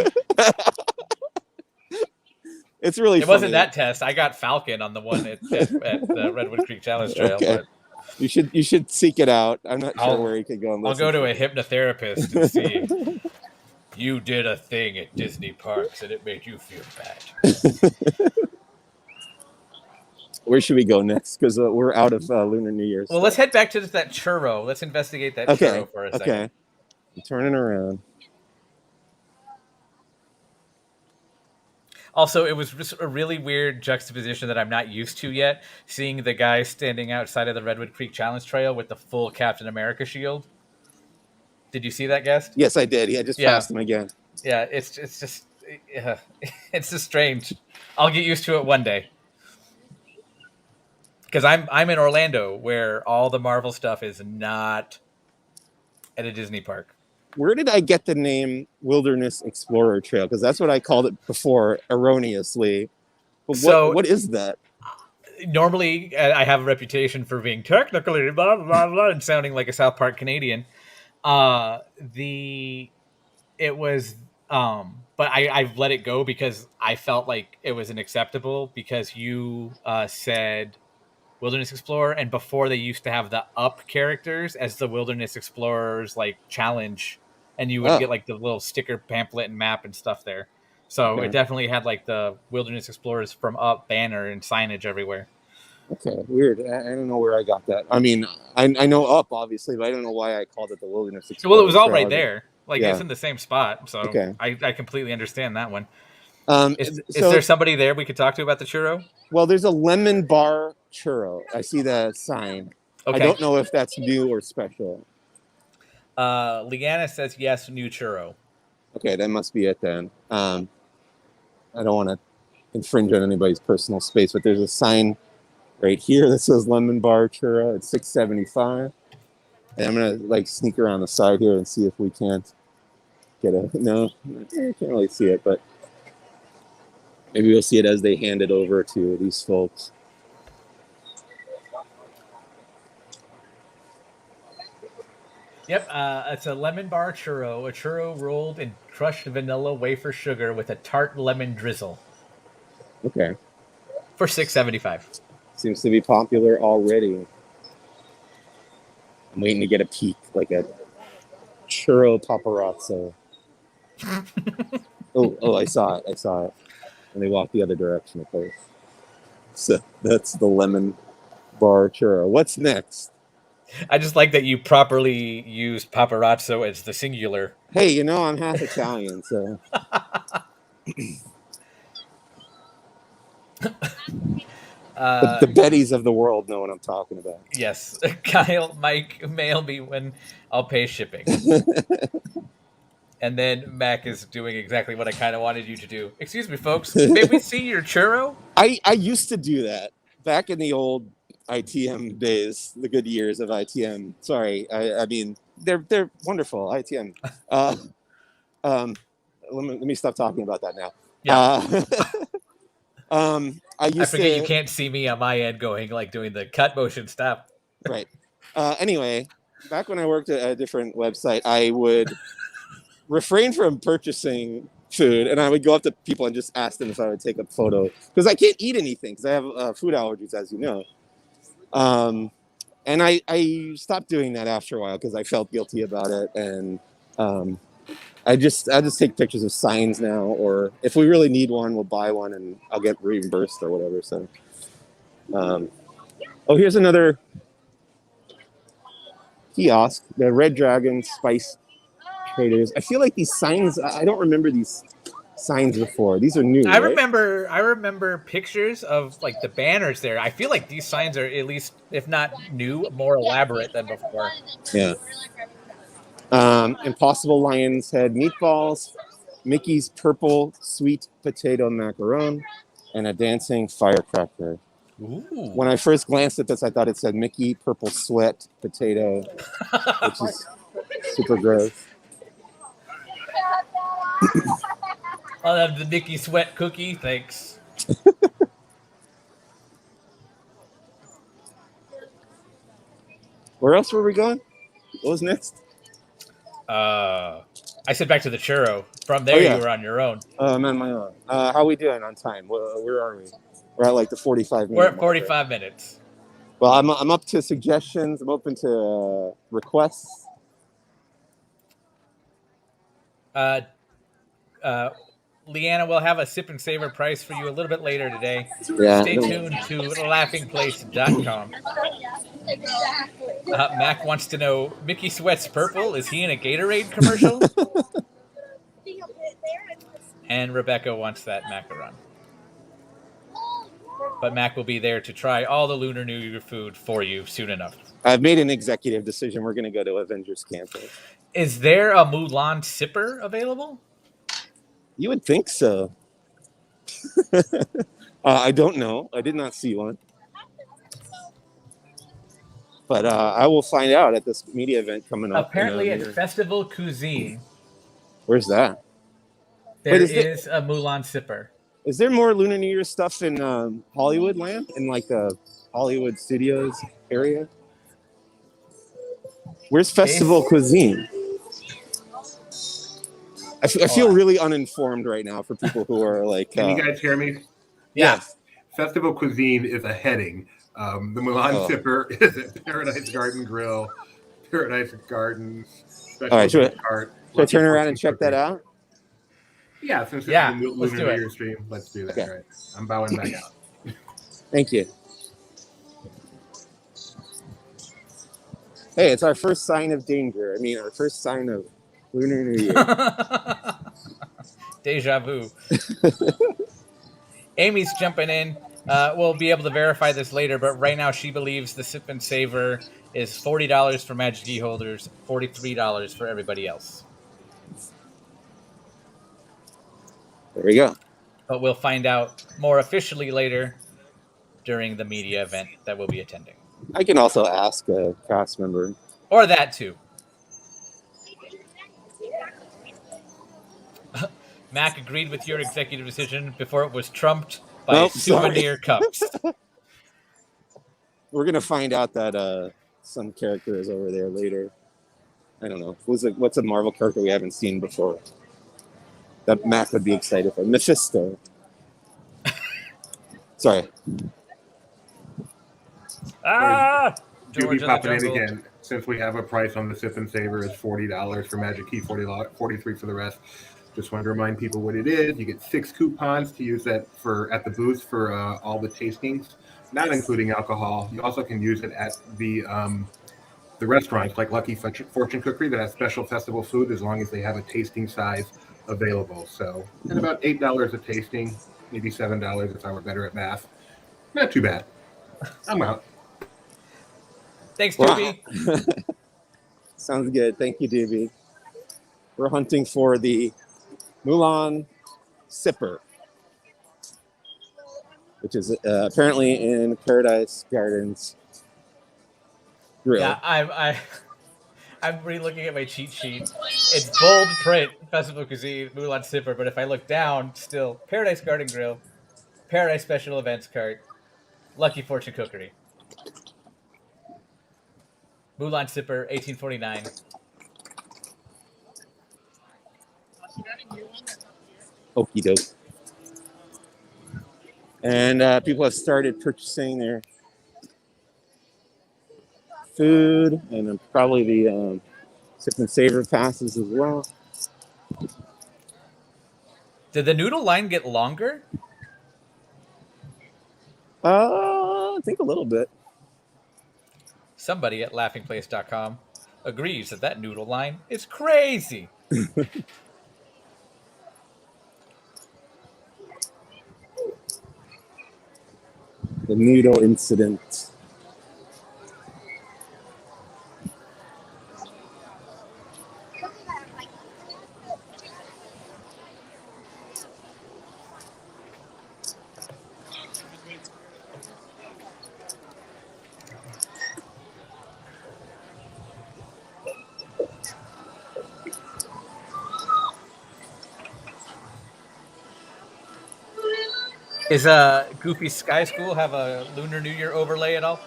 It's really It funny. wasn't that test. I got Falcon on the one at the Redwood Creek Challenge Trail. Okay. But you should seek it out. I'm not sure where you could go and listen. I'll go to a hypnotherapist and see. You did a thing at Disney parks and it made you feel bad. Where should we go next? Because we're out of Lunar New Year's. Well, let's head back to that churro. Let's investigate that churro for a second. Okay. I'm turning around. Also, it was just a really weird juxtaposition that I'm not used to yet, seeing the guy standing outside of the Redwood Creek Challenge Trail with the full Captain America shield. Did you see that, guest? Yes, I did. Yeah, I just passed him again. Yeah, it's just it's just strange. I'll get used to it one day. Because I'm in Orlando, where all the Marvel stuff is not at a Disney park. Where did I get the name Wilderness Explorer Trail? Because that's what I called it before, erroneously. But what is that? Normally, I have a reputation for being technically blah blah blah and sounding like a South Park Canadian. It was But I've let it go because I felt like it was unacceptable because you said Wilderness Explorer, and before they used to have the up characters as the Wilderness Explorers like challenge, and you would get Oh, like the little sticker pamphlet and map and stuff there. So it okay. definitely had like the Wilderness Explorers from up banner and signage everywhere. Okay, weird. I don't know where I got that. I mean, I know Up, obviously, but I don't know why I called it the Wilderness Well, it Explorer was all right Trail. there. Like it's Yeah, in the same spot, so okay. I completely understand that one. Is So, there somebody there we could talk to about the churro? well, there's a lemon bar churro. I see the sign. I Okay. don't know if that's new or special. Leanna says yes, new churro. Okay, that must be it then. I don't want to infringe on anybody's personal space, but there's a sign right here that says lemon bar churro. It's $6.75. And I'm gonna like sneak around the side here and see if we can't get a no. I can't really see it, but maybe we'll see it as they hand it over to these folks. Yep, it's a lemon bar churro, a churro rolled in crushed vanilla wafer sugar with a tart lemon drizzle Okay, for $6.75. seems to be popular already. I'm waiting to get a peek, like a churro paparazzo. Oh, I saw it. And they walked the other direction, of course. So that's the lemon bar churro. What's next? I just like that you properly used paparazzo as the singular. Hey, you know, I'm half Italian, so. The Bettys of the world know what I'm talking about. Yes, Kyle, Mike, mail me when I'll pay shipping. And then Mac is doing exactly what I kind of wanted you to do. Excuse me, folks. May we see your churro? I used to do that back in the old ITM days, the good years of ITM. Sorry, I mean they're wonderful ITM. Let me stop talking about that now. Yeah. I forget you can't see me on my end going like doing the cut motion stuff. Right. Anyway, back when I worked at a different website, I would refrain from purchasing food, and I would go up to people and just ask them if I would take a photo because I can't eat anything because I have food allergies, as you know. And I stopped doing that after a while because I felt guilty about it, and I just take pictures of signs now, or if we really need one, we'll buy one and I'll get reimbursed or whatever. So, oh, here's another kiosk, the Red Dragon Spice Traders. I feel like these signs, I don't remember these signs before. These are new. I right? remember pictures of like the banners there. I feel like these signs are at least, if not new, more elaborate than before. Yeah. Impossible Lion's Head meatballs, Mickey's purple sweet potato macaron, and a dancing firecracker. Ooh. When I first glanced at this, I thought it said Mickey purple sweat potato, which is super gross. I'll have the Mickey Sweat cookie, thanks. Where else were we going? What was next? I said back to the churro. From there, you were on your own. I'm on my own. How are we doing on time? Where are we? We're at like the 45 minutes. We're at 45 minutes. Well, I'm up to suggestions. I'm open to requests. Leanna will have a sip and savor price for you a little bit later today. Yeah. Stay tuned to laughingplace.com. Mac wants to know, Mickey Sweats purple? Is he in a Gatorade commercial? And Rebecca wants that macaron. But Mac will be there to try all the Lunar New Year food for you soon enough. I've made an executive decision. We're going to go to Avengers Campus. Is there a Mulan sipper available? You would think so. I don't know. I did not see one. But I will find out at this media event coming up. Apparently at Festival Cuisine. Where's that? There is a Mulan sipper. Is there more Lunar New Year stuff in Hollywood land? In like the Hollywood Studios area? Where's Festival Cuisine? I feel really uninformed right now for people who are like. Can you guys hear me? Yeah. Festival cuisine is a heading. The Mulan Sipper is at Paradise Garden Grill, Paradise Gardens, Special All right, should Cart. I turn around and check that out? Yeah, since it's Yeah, the let's Lunar do New it. Year stream, let's do that. Okay. Right. I'm bowing back out. Thank you. Hey, it's our first sign of danger. I mean, our first sign of Lunar New Year. Deja vu. Amy's jumping in. We'll be able to verify this later, but right now she believes the Sip and Savor is $40 for Magic Key holders, $43 for everybody else. There we go. But we'll find out more officially later during the media event that we'll be attending. I can also ask a cast member. Or that too. Mac agreed with your executive decision before it was trumped by souvenir cups. We're going to find out that some character is over there later. I don't know. What's a Marvel character we haven't seen before? That Mac would be excited for. Mephisto. Sorry. Doobie popping in again. Since we have a price on the Sip and Savor is $40 for Magic Key, $43 for the rest. Just wanted to remind people what it is. You get 6 coupons to use that at the booth for all the tastings, not including alcohol. You also can use it at the restaurants like Lucky Fortune Cookery that has special festival food as long as they have a tasting size available. So, and about $8 a tasting, maybe $7 if I were better at math. Not too bad. I'm out. Thanks, Doobie. Wow. Sounds good. Thank you, Doobie. We're hunting for the Mulan Sipper, which is apparently in Paradise Gardens Grill. Yeah, I'm re-looking at my cheat sheet. It's bold print, Festival Cuisine, Mulan Sipper, but if I look down, still Paradise Garden Grill, Paradise Special Events Cart, Lucky Fortune Cookery. Mulan Sipper, 1849. Okie doke. And people have started purchasing their food and probably the Sip and Savor passes as well. Did the noodle line get longer? I think a little bit. Somebody at laughingplace.com agrees that noodle line is crazy. The noodle incident. Is Goofy Sky School have a Lunar New Year overlay at all?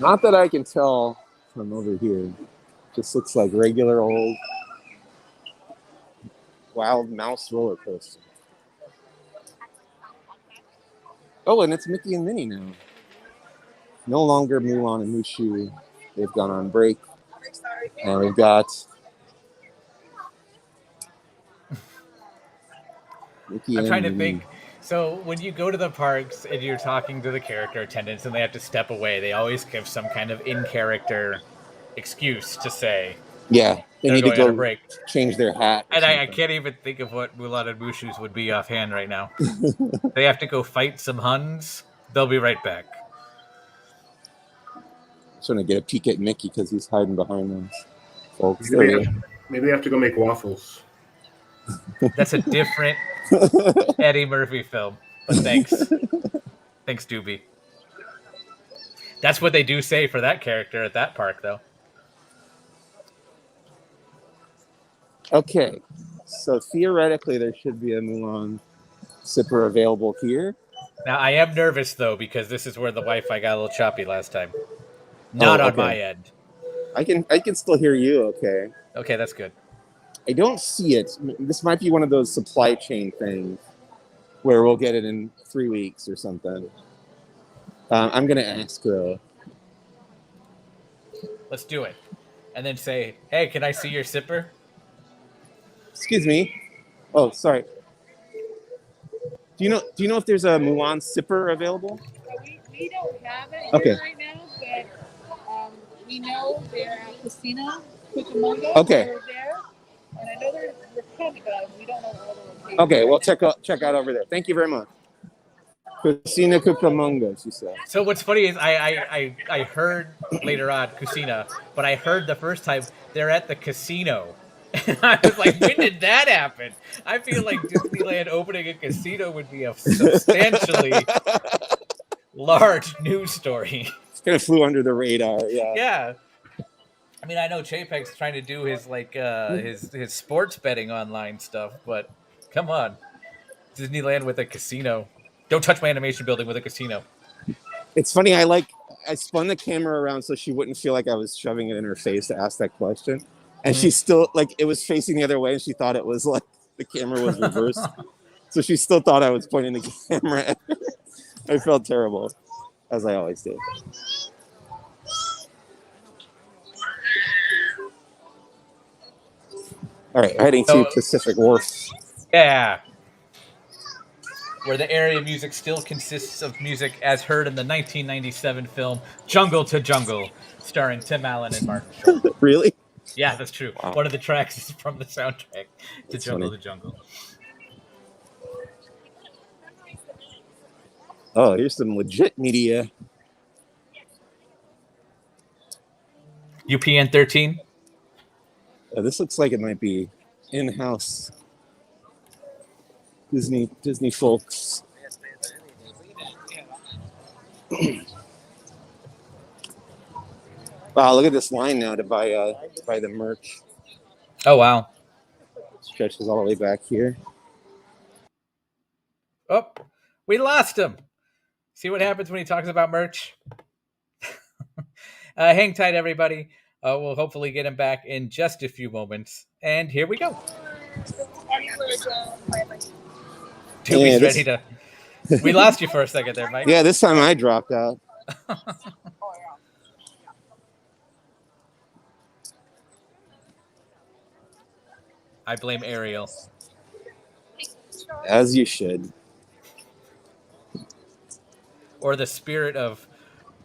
Not that I can tell from over here. Just looks like regular old Wild Mouse roller coaster. Oh, and it's Mickey and Minnie now. No longer Mulan and Mushu. They've gone on break. And we've got Mickey I'm trying to Minnie. think. So when you go to the parks and you're talking to the character attendants and they have to step away, they always give some kind of in-character excuse to say. Yeah, they need to going on a go break. change their hat. And I can't even think of what Mulan and Mushu's would be offhand right now. They have to go fight some Huns. They'll be right back. Just want to get a peek at Mickey because he's hiding behind those folks. Maybe they have to go make waffles. That's a different Eddie Murphy film. But thanks. Thanks, Doobie. That's what they do say for that character at that park, though. Okay, so theoretically there should be a Mulan Sipper available here. Now, I am nervous, though, because this is where the Wi-Fi got a little choppy last time. Not on my end. I can still hear you okay. Okay, that's good. I don't see it. This might be one of those supply chain things where we'll get it in 3 weeks or something. I'm gonna ask though. Let's do it. And then say, hey, can I see your sipper? Excuse me. Oh, sorry. Do you know if there's a Mulan sipper available? We don't have it Okay. here right now, but we know they're at Casino, Cucamonga. Okay. They're there, and I know they're coming, but we don't know all the locations. Okay, well check out over there. Thank you very much. Cucina Cucamonga, she said. So what's funny is I heard later on Cucina, but I heard the first time they're at the casino. And I was like, when did that happen? I feel like Disneyland opening a casino would be a substantially large news story. It kind of flew under the radar, yeah. Yeah. I mean, I know Chapek's trying to do his his sports betting online stuff, but come on. Disneyland with a casino. Don't touch my animation building with a casino. It's funny, I spun the camera around so she wouldn't feel like I was shoving it in her face to ask that question. And she still, like, it was facing the other way, and she thought it was like the camera was reversed. So she still thought I was pointing the camera at her. I felt terrible, as I always do. All right, heading to Pacific Wharf. Yeah. Where the area music still consists of music as heard in the 1997 film Jungle to Jungle, starring Tim Allen and Martin Short. Really? Yeah, that's true. Wow. One of the tracks is from the soundtrack to Jungle funny. to Jungle. Oh, here's some legit media. UPN 13? This looks like it might be in-house Disney folks. Wow, look at this line now to buy the merch. Oh, wow. Stretches all the way back here. Oh, we lost him. See what happens when he talks about merch? Hang tight, everybody. We'll hopefully get him back in just a few moments. And here we go. Toby's ready to... We lost you for a second there, Mike. Yeah, this time I dropped out. I blame Ariel. As you should. Or the spirit of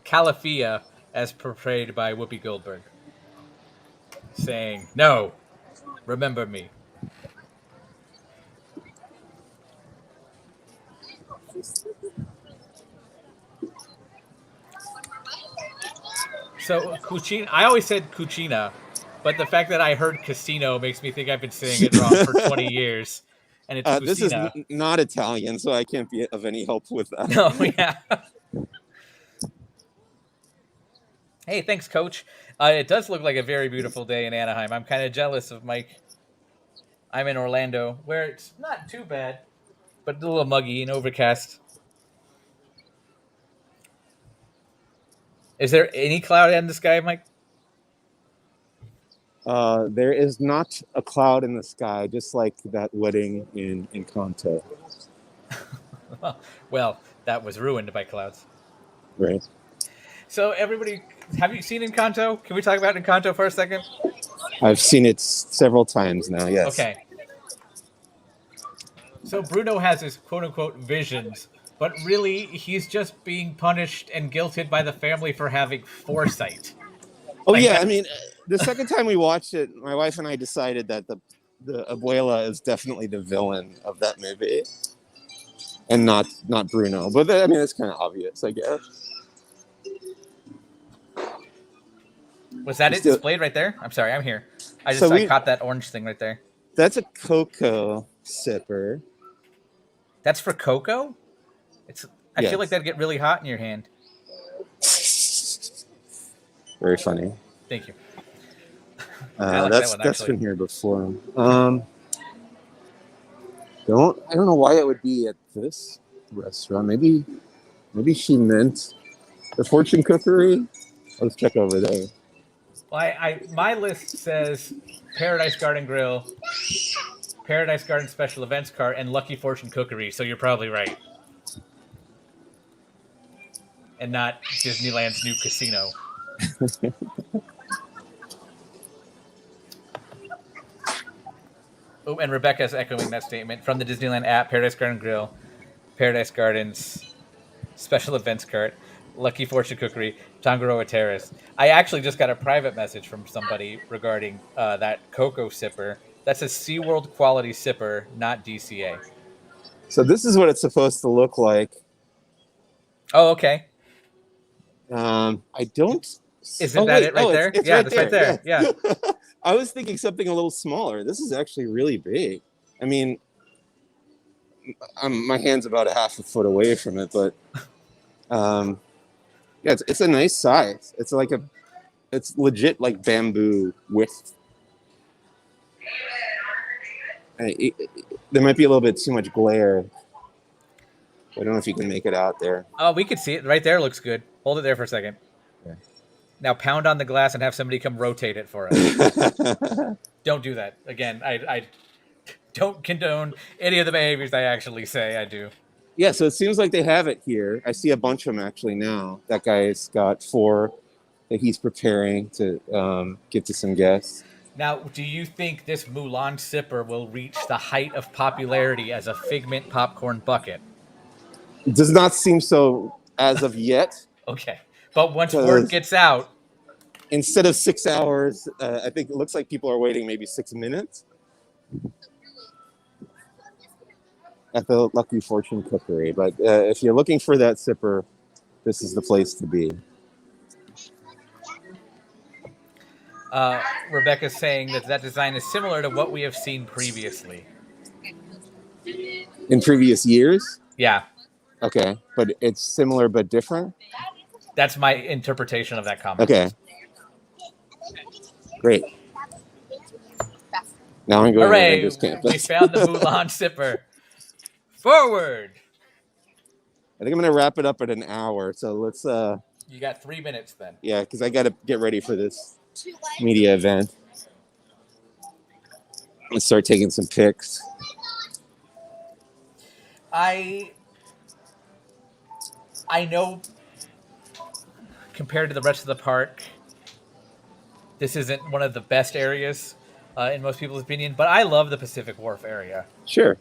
Calafia as portrayed by Whoopi Goldberg. Saying, no, remember me. So, Cucina, I always said Cucina, but the fact that I heard casino makes me think I've been saying it wrong for 20 years. And it's This is not Italian, so I can't be of any help with that. No, yeah. Hey, thanks, Coach. It does look like a very beautiful day in Anaheim. I'm kind of jealous of Mike. I'm in Orlando, where it's not too bad, but a little muggy and overcast. Is there any cloud in the sky, Mike? There is not a cloud in the sky, just like that wedding in Encanto. Well, that was ruined by clouds. Right. So, everybody, have you seen Encanto? Can we talk about Encanto for a second? I've seen it several times now, yes. Okay. So, Bruno has his quote-unquote visions, but really, he's just being punished and guilted by the family for having foresight. Oh, like, yeah, I mean, the second time we watched it, my wife and I decided that the abuela is definitely the villain of that movie, and not Bruno. But I mean, it's kind of obvious, I guess. Was that it displayed right there? I'm sorry, I'm here. I caught that orange thing right there. That's a cocoa sipper. That's for cocoa? I Yes. feel like that'd get really hot in your hand. Very funny. Thank you. That's been here before. I don't know why it would be at this restaurant. Maybe she meant the Fortune Cookery. Let's check over there. My list says Paradise Garden Grill, Paradise Garden Special Events Cart, and Lucky Fortune Cookery. So you're probably right, and not Disneyland's new casino. Oh, and Rebecca's echoing that statement from the Disneyland app: Paradise Garden Grill, Paradise Gardens Special Events Cart, Lucky Fortune Cookery, Tangaroa Terrace. I actually just got a private message from somebody regarding that cocoa sipper. That's a SeaWorld quality sipper, not DCA. So this is what it's supposed to look like. Oh, okay. I don't. Isn't that it right there? It's Yeah, right that's there. right there. Yeah. I was thinking something a little smaller. This is actually really big. I mean, my hand's about a half a foot away from it, but yeah, it's a nice size. It's legit like bamboo width. There might be a little bit too much glare. I don't know if you can make it out there. Oh, we could see it right there. Looks good. Hold it there for a second. Yeah. Now pound on the glass and have somebody come rotate it for us. Don't do that again. I don't condone any of the behaviors I actually say I do. Yeah, so it seems like they have it here. I see a bunch of them actually now. That guy's got 4 that he's preparing to give to some guests. Now, do you think this Mulan sipper will reach the height of popularity as a Figment popcorn bucket? It does not seem so as of yet. Okay. But once word gets out... Instead of 6 hours, I think it looks like people are waiting maybe 6 minutes. At the Lucky Fortune Cookery. But if you're looking for that sipper, this is the place to be. Rebecca's saying that design is similar to what we have seen previously. In previous years? Yeah. Okay, but it's similar but different? That's my interpretation of that comment. Okay. Great. Now I'm going Hooray! to Avengers Campus. We found the Mulan sipper. Forward! I think I'm going to wrap it up at an hour, so let's... You got 3 minutes then. Yeah, because I got to get ready for this media event. Let's start taking some pics. I know compared to the rest of the park, this isn't one of the best areas in most people's opinion, but I love the Pacific Wharf area. Sure.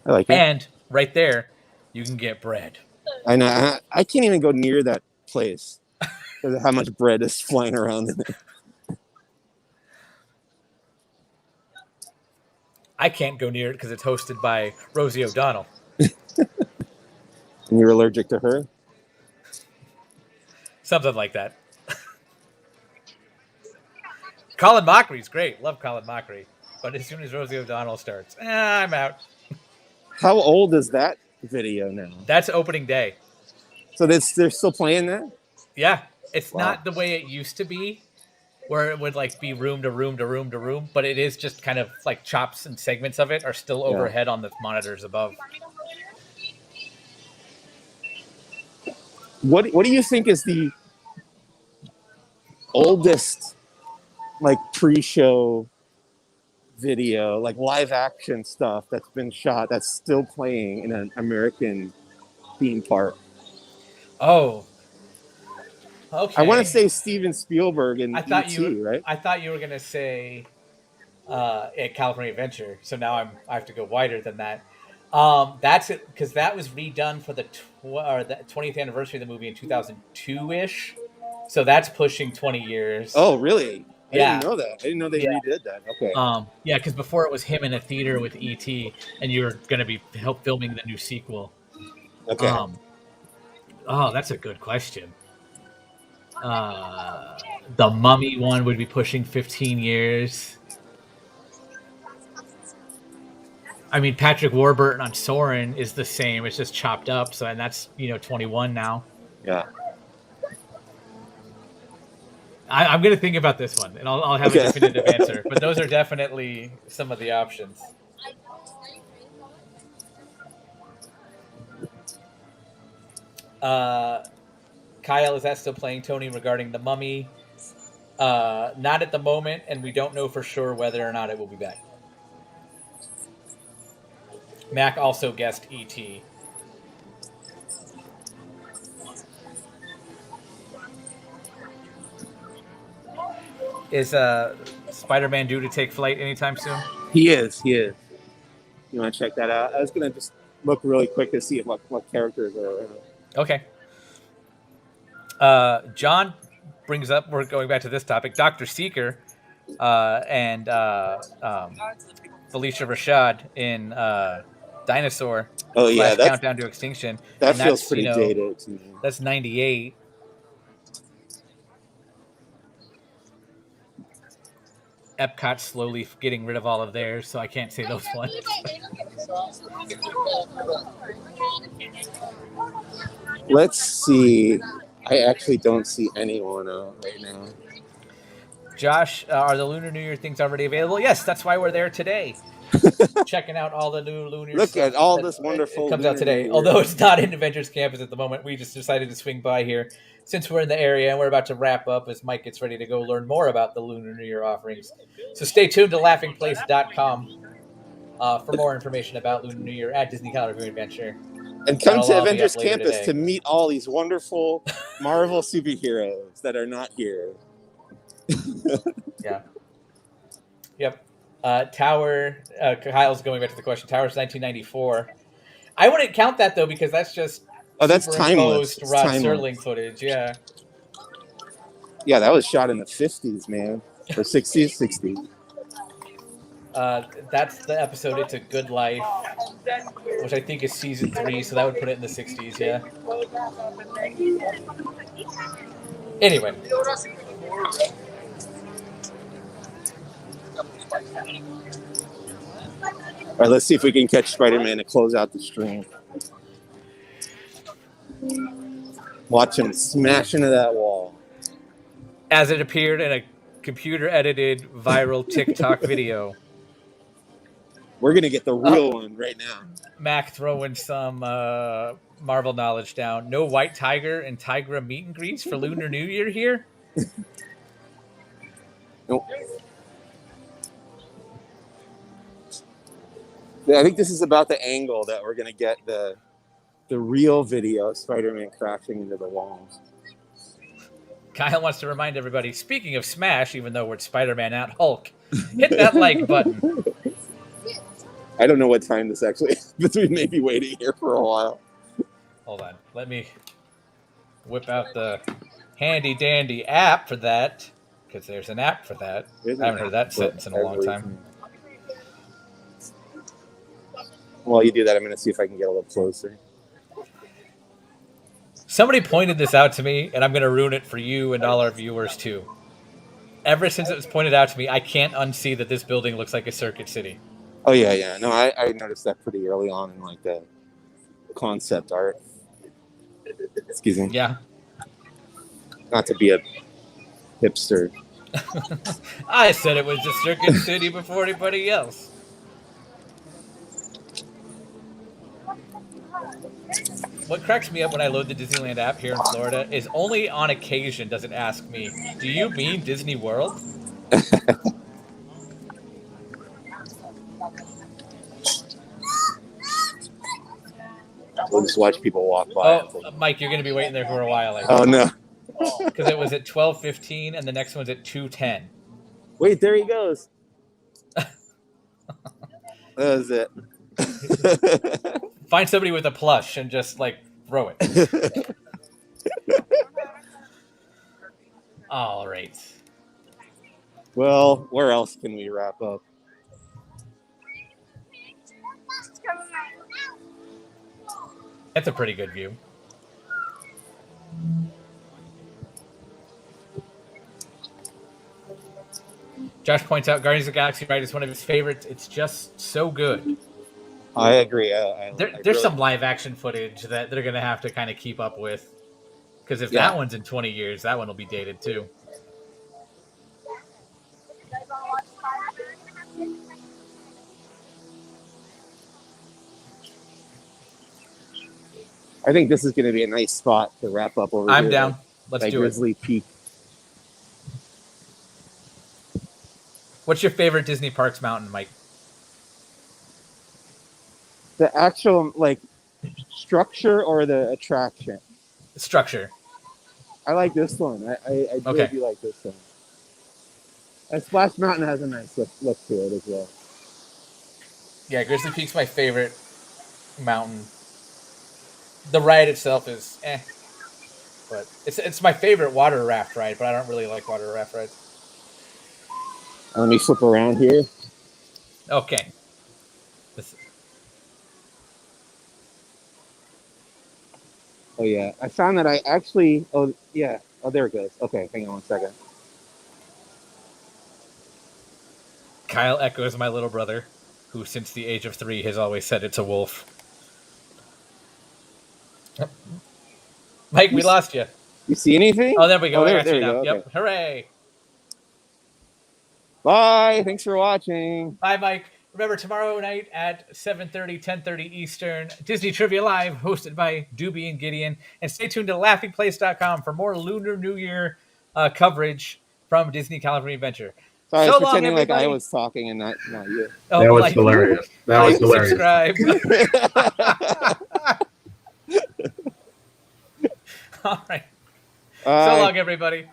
I like it. And right there, you can get bread. I know. I can't even go near that place because of how much bread is flying around in it. I can't go near it because it's hosted by Rosie O'Donnell. And you're allergic to her? Something like that. Colin Mockery's great. Love Colin Mockery. But as soon as Rosie O'Donnell starts, I'm out. How old is that video now? That's opening day. So they're still playing that? Yeah. It's Wow. not the way it used to be, where it would like be room to room to room to room, but it is just kind of like chops and segments of it are still overhead on the monitors above. What do you think is the oldest like pre-show video, like live action stuff that's been shot that's still playing in an American theme park? Oh. Okay. I want to say Steven Spielberg and I thought E.T., right? I thought you were gonna say California Adventure. So now I have to go wider than that. That's it, because that was redone for the 20th anniversary of the movie in 2002-ish. So that's pushing 20 years. Oh, really? I Yeah. didn't know that. I didn't know they redid that. Okay. Yeah, because before it was him in a theater with E.T., and you were going to be filming the new sequel. Okay. Oh, that's a good question. The Mummy one would be pushing 15 years. I mean, Patrick Warburton on Soarin' is the same. It's just chopped up. So, and that's 21 now. Yeah. I'm going to think about this one, and I'll have a definitive answer. But those are definitely some of the options. Kyle, is that still playing, Tony, regarding the Mummy? Not at the moment, and we don't know for sure whether or not it will be back. Mac also guessed E.T. Is Spider-Man due to take flight anytime soon? He is. You want to check that out? I was gonna just look really quick to see what characters are around. Okay. John brings up, we're going back to this topic, Dr. Seeker and Felicia Rashad in Dinosaur. Oh yeah, that's Countdown to Extinction. that feels pretty dated to me. That's 98. Epcot's slowly getting rid of all of theirs, so I can't say those ones. Let's see. I actually don't see anyone out right now. Josh, are the Lunar New Year things already available? Yes, that's why we're there today. Checking out all the new Lunar Look stuff at all this wonderful. It comes out today. Although it's not in Avengers Campus at the moment, we just decided to swing by here since we're in the area and we're about to wrap up as Mike gets ready to go learn more about the Lunar New Year offerings. So stay tuned to laughingplace.com for more information about Lunar New Year at Disney California Adventure. And come to Avengers Campus to meet all these wonderful Marvel superheroes that are not here. Yeah. Yep. Tower, Kyle's going back to the question. Tower's 1994. I wouldn't count that, though, because that's just that's timeless. Rod Serling footage, yeah. Yeah, that was shot in the 50s, man. Or 60s? 60s. That's the episode It's a Good Life, which I think is season 3, so that would put it in the 60s, yeah. Anyway. All right, let's see if we can catch Spider-Man to close out the stream. Watch him smash into that wall. As it appeared in a computer-edited viral TikTok video. We're going to get the real one right now. Mac throwing some Marvel knowledge down. No White Tiger and Tigra meet and greets for Lunar New Year here? Nope. I think this is about the angle that we're going to get the real video of Spider-Man crashing into the walls. Kyle wants to remind everybody, speaking of Smash, even though we're Spider-Man, not Hulk, hit that like button. I don't know what time this actually is, but we may be waiting here for a while. Hold on. Let me whip out the handy-dandy app for that, because there's an app for that. I haven't heard that sentence in a long time. While you do that, I'm going to see if I can get a little closer. Somebody pointed this out to me, and I'm going to ruin it for you and all our viewers, too. Ever since it was pointed out to me, I can't unsee that this building looks like a Circuit City. Oh, yeah. No, I noticed that pretty early on in, like, the concept art. Excuse me. Yeah. Not to be a hipster. I said it was a Circuit City before anybody else. What cracks me up when I load the Disneyland app here in Florida is only on occasion does it ask me, do you mean Disney World? We'll just watch people walk by. Oh, Mike, you're going to be waiting there for a while. Oh, no. Because it was at 12:15 and the next one's at 2:10. Wait, there he goes. That was it. Find somebody with a plush and just, like, throw it. All right. Well, where else can we wrap up? That's a pretty good view. Josh points out Guardians of the Galaxy Ride is one of his favorites. It's just so good. I agree. There's some live action footage that they're going to have to kind of keep up with. Because if that one's in 20 years, that one will be dated too. I think this is going to be a nice spot to wrap up over here. I'm down. Let's do Grizzly Peak. What's your favorite Disney Parks mountain, Mike? The actual like structure or the attraction? Structure. I like this one. I really Okay. do like this one. And Splash Mountain has a nice look to it as well. Yeah, Grizzly Peak's my favorite mountain. The ride itself is but it's my favorite water raft ride, but I don't really like water raft rides. Let me flip around here. Okay. Oh yeah, I found that I actually. Oh yeah. Oh, there it goes. Okay, hang on one second. Kyle echoes my little brother, who since the age of 3 has always said it's a wolf. Mike, we lost you. You see anything? Oh, there we go. Oh, I there got you we now. go. Yep. Okay. Hooray. Bye. Thanks for watching. Bye, Mike. Remember, tomorrow night at 7:30, 10:30 Eastern, Disney Trivia Live, hosted by Doobie and Gideon. And stay tuned to laughingplace.com for more Lunar New Year coverage from Disney California Adventure. Sorry, I So was long, pretending like I everybody. was talking and not you. Oh, That was like, hilarious. That was hilarious. subscribe. All right. So long, everybody.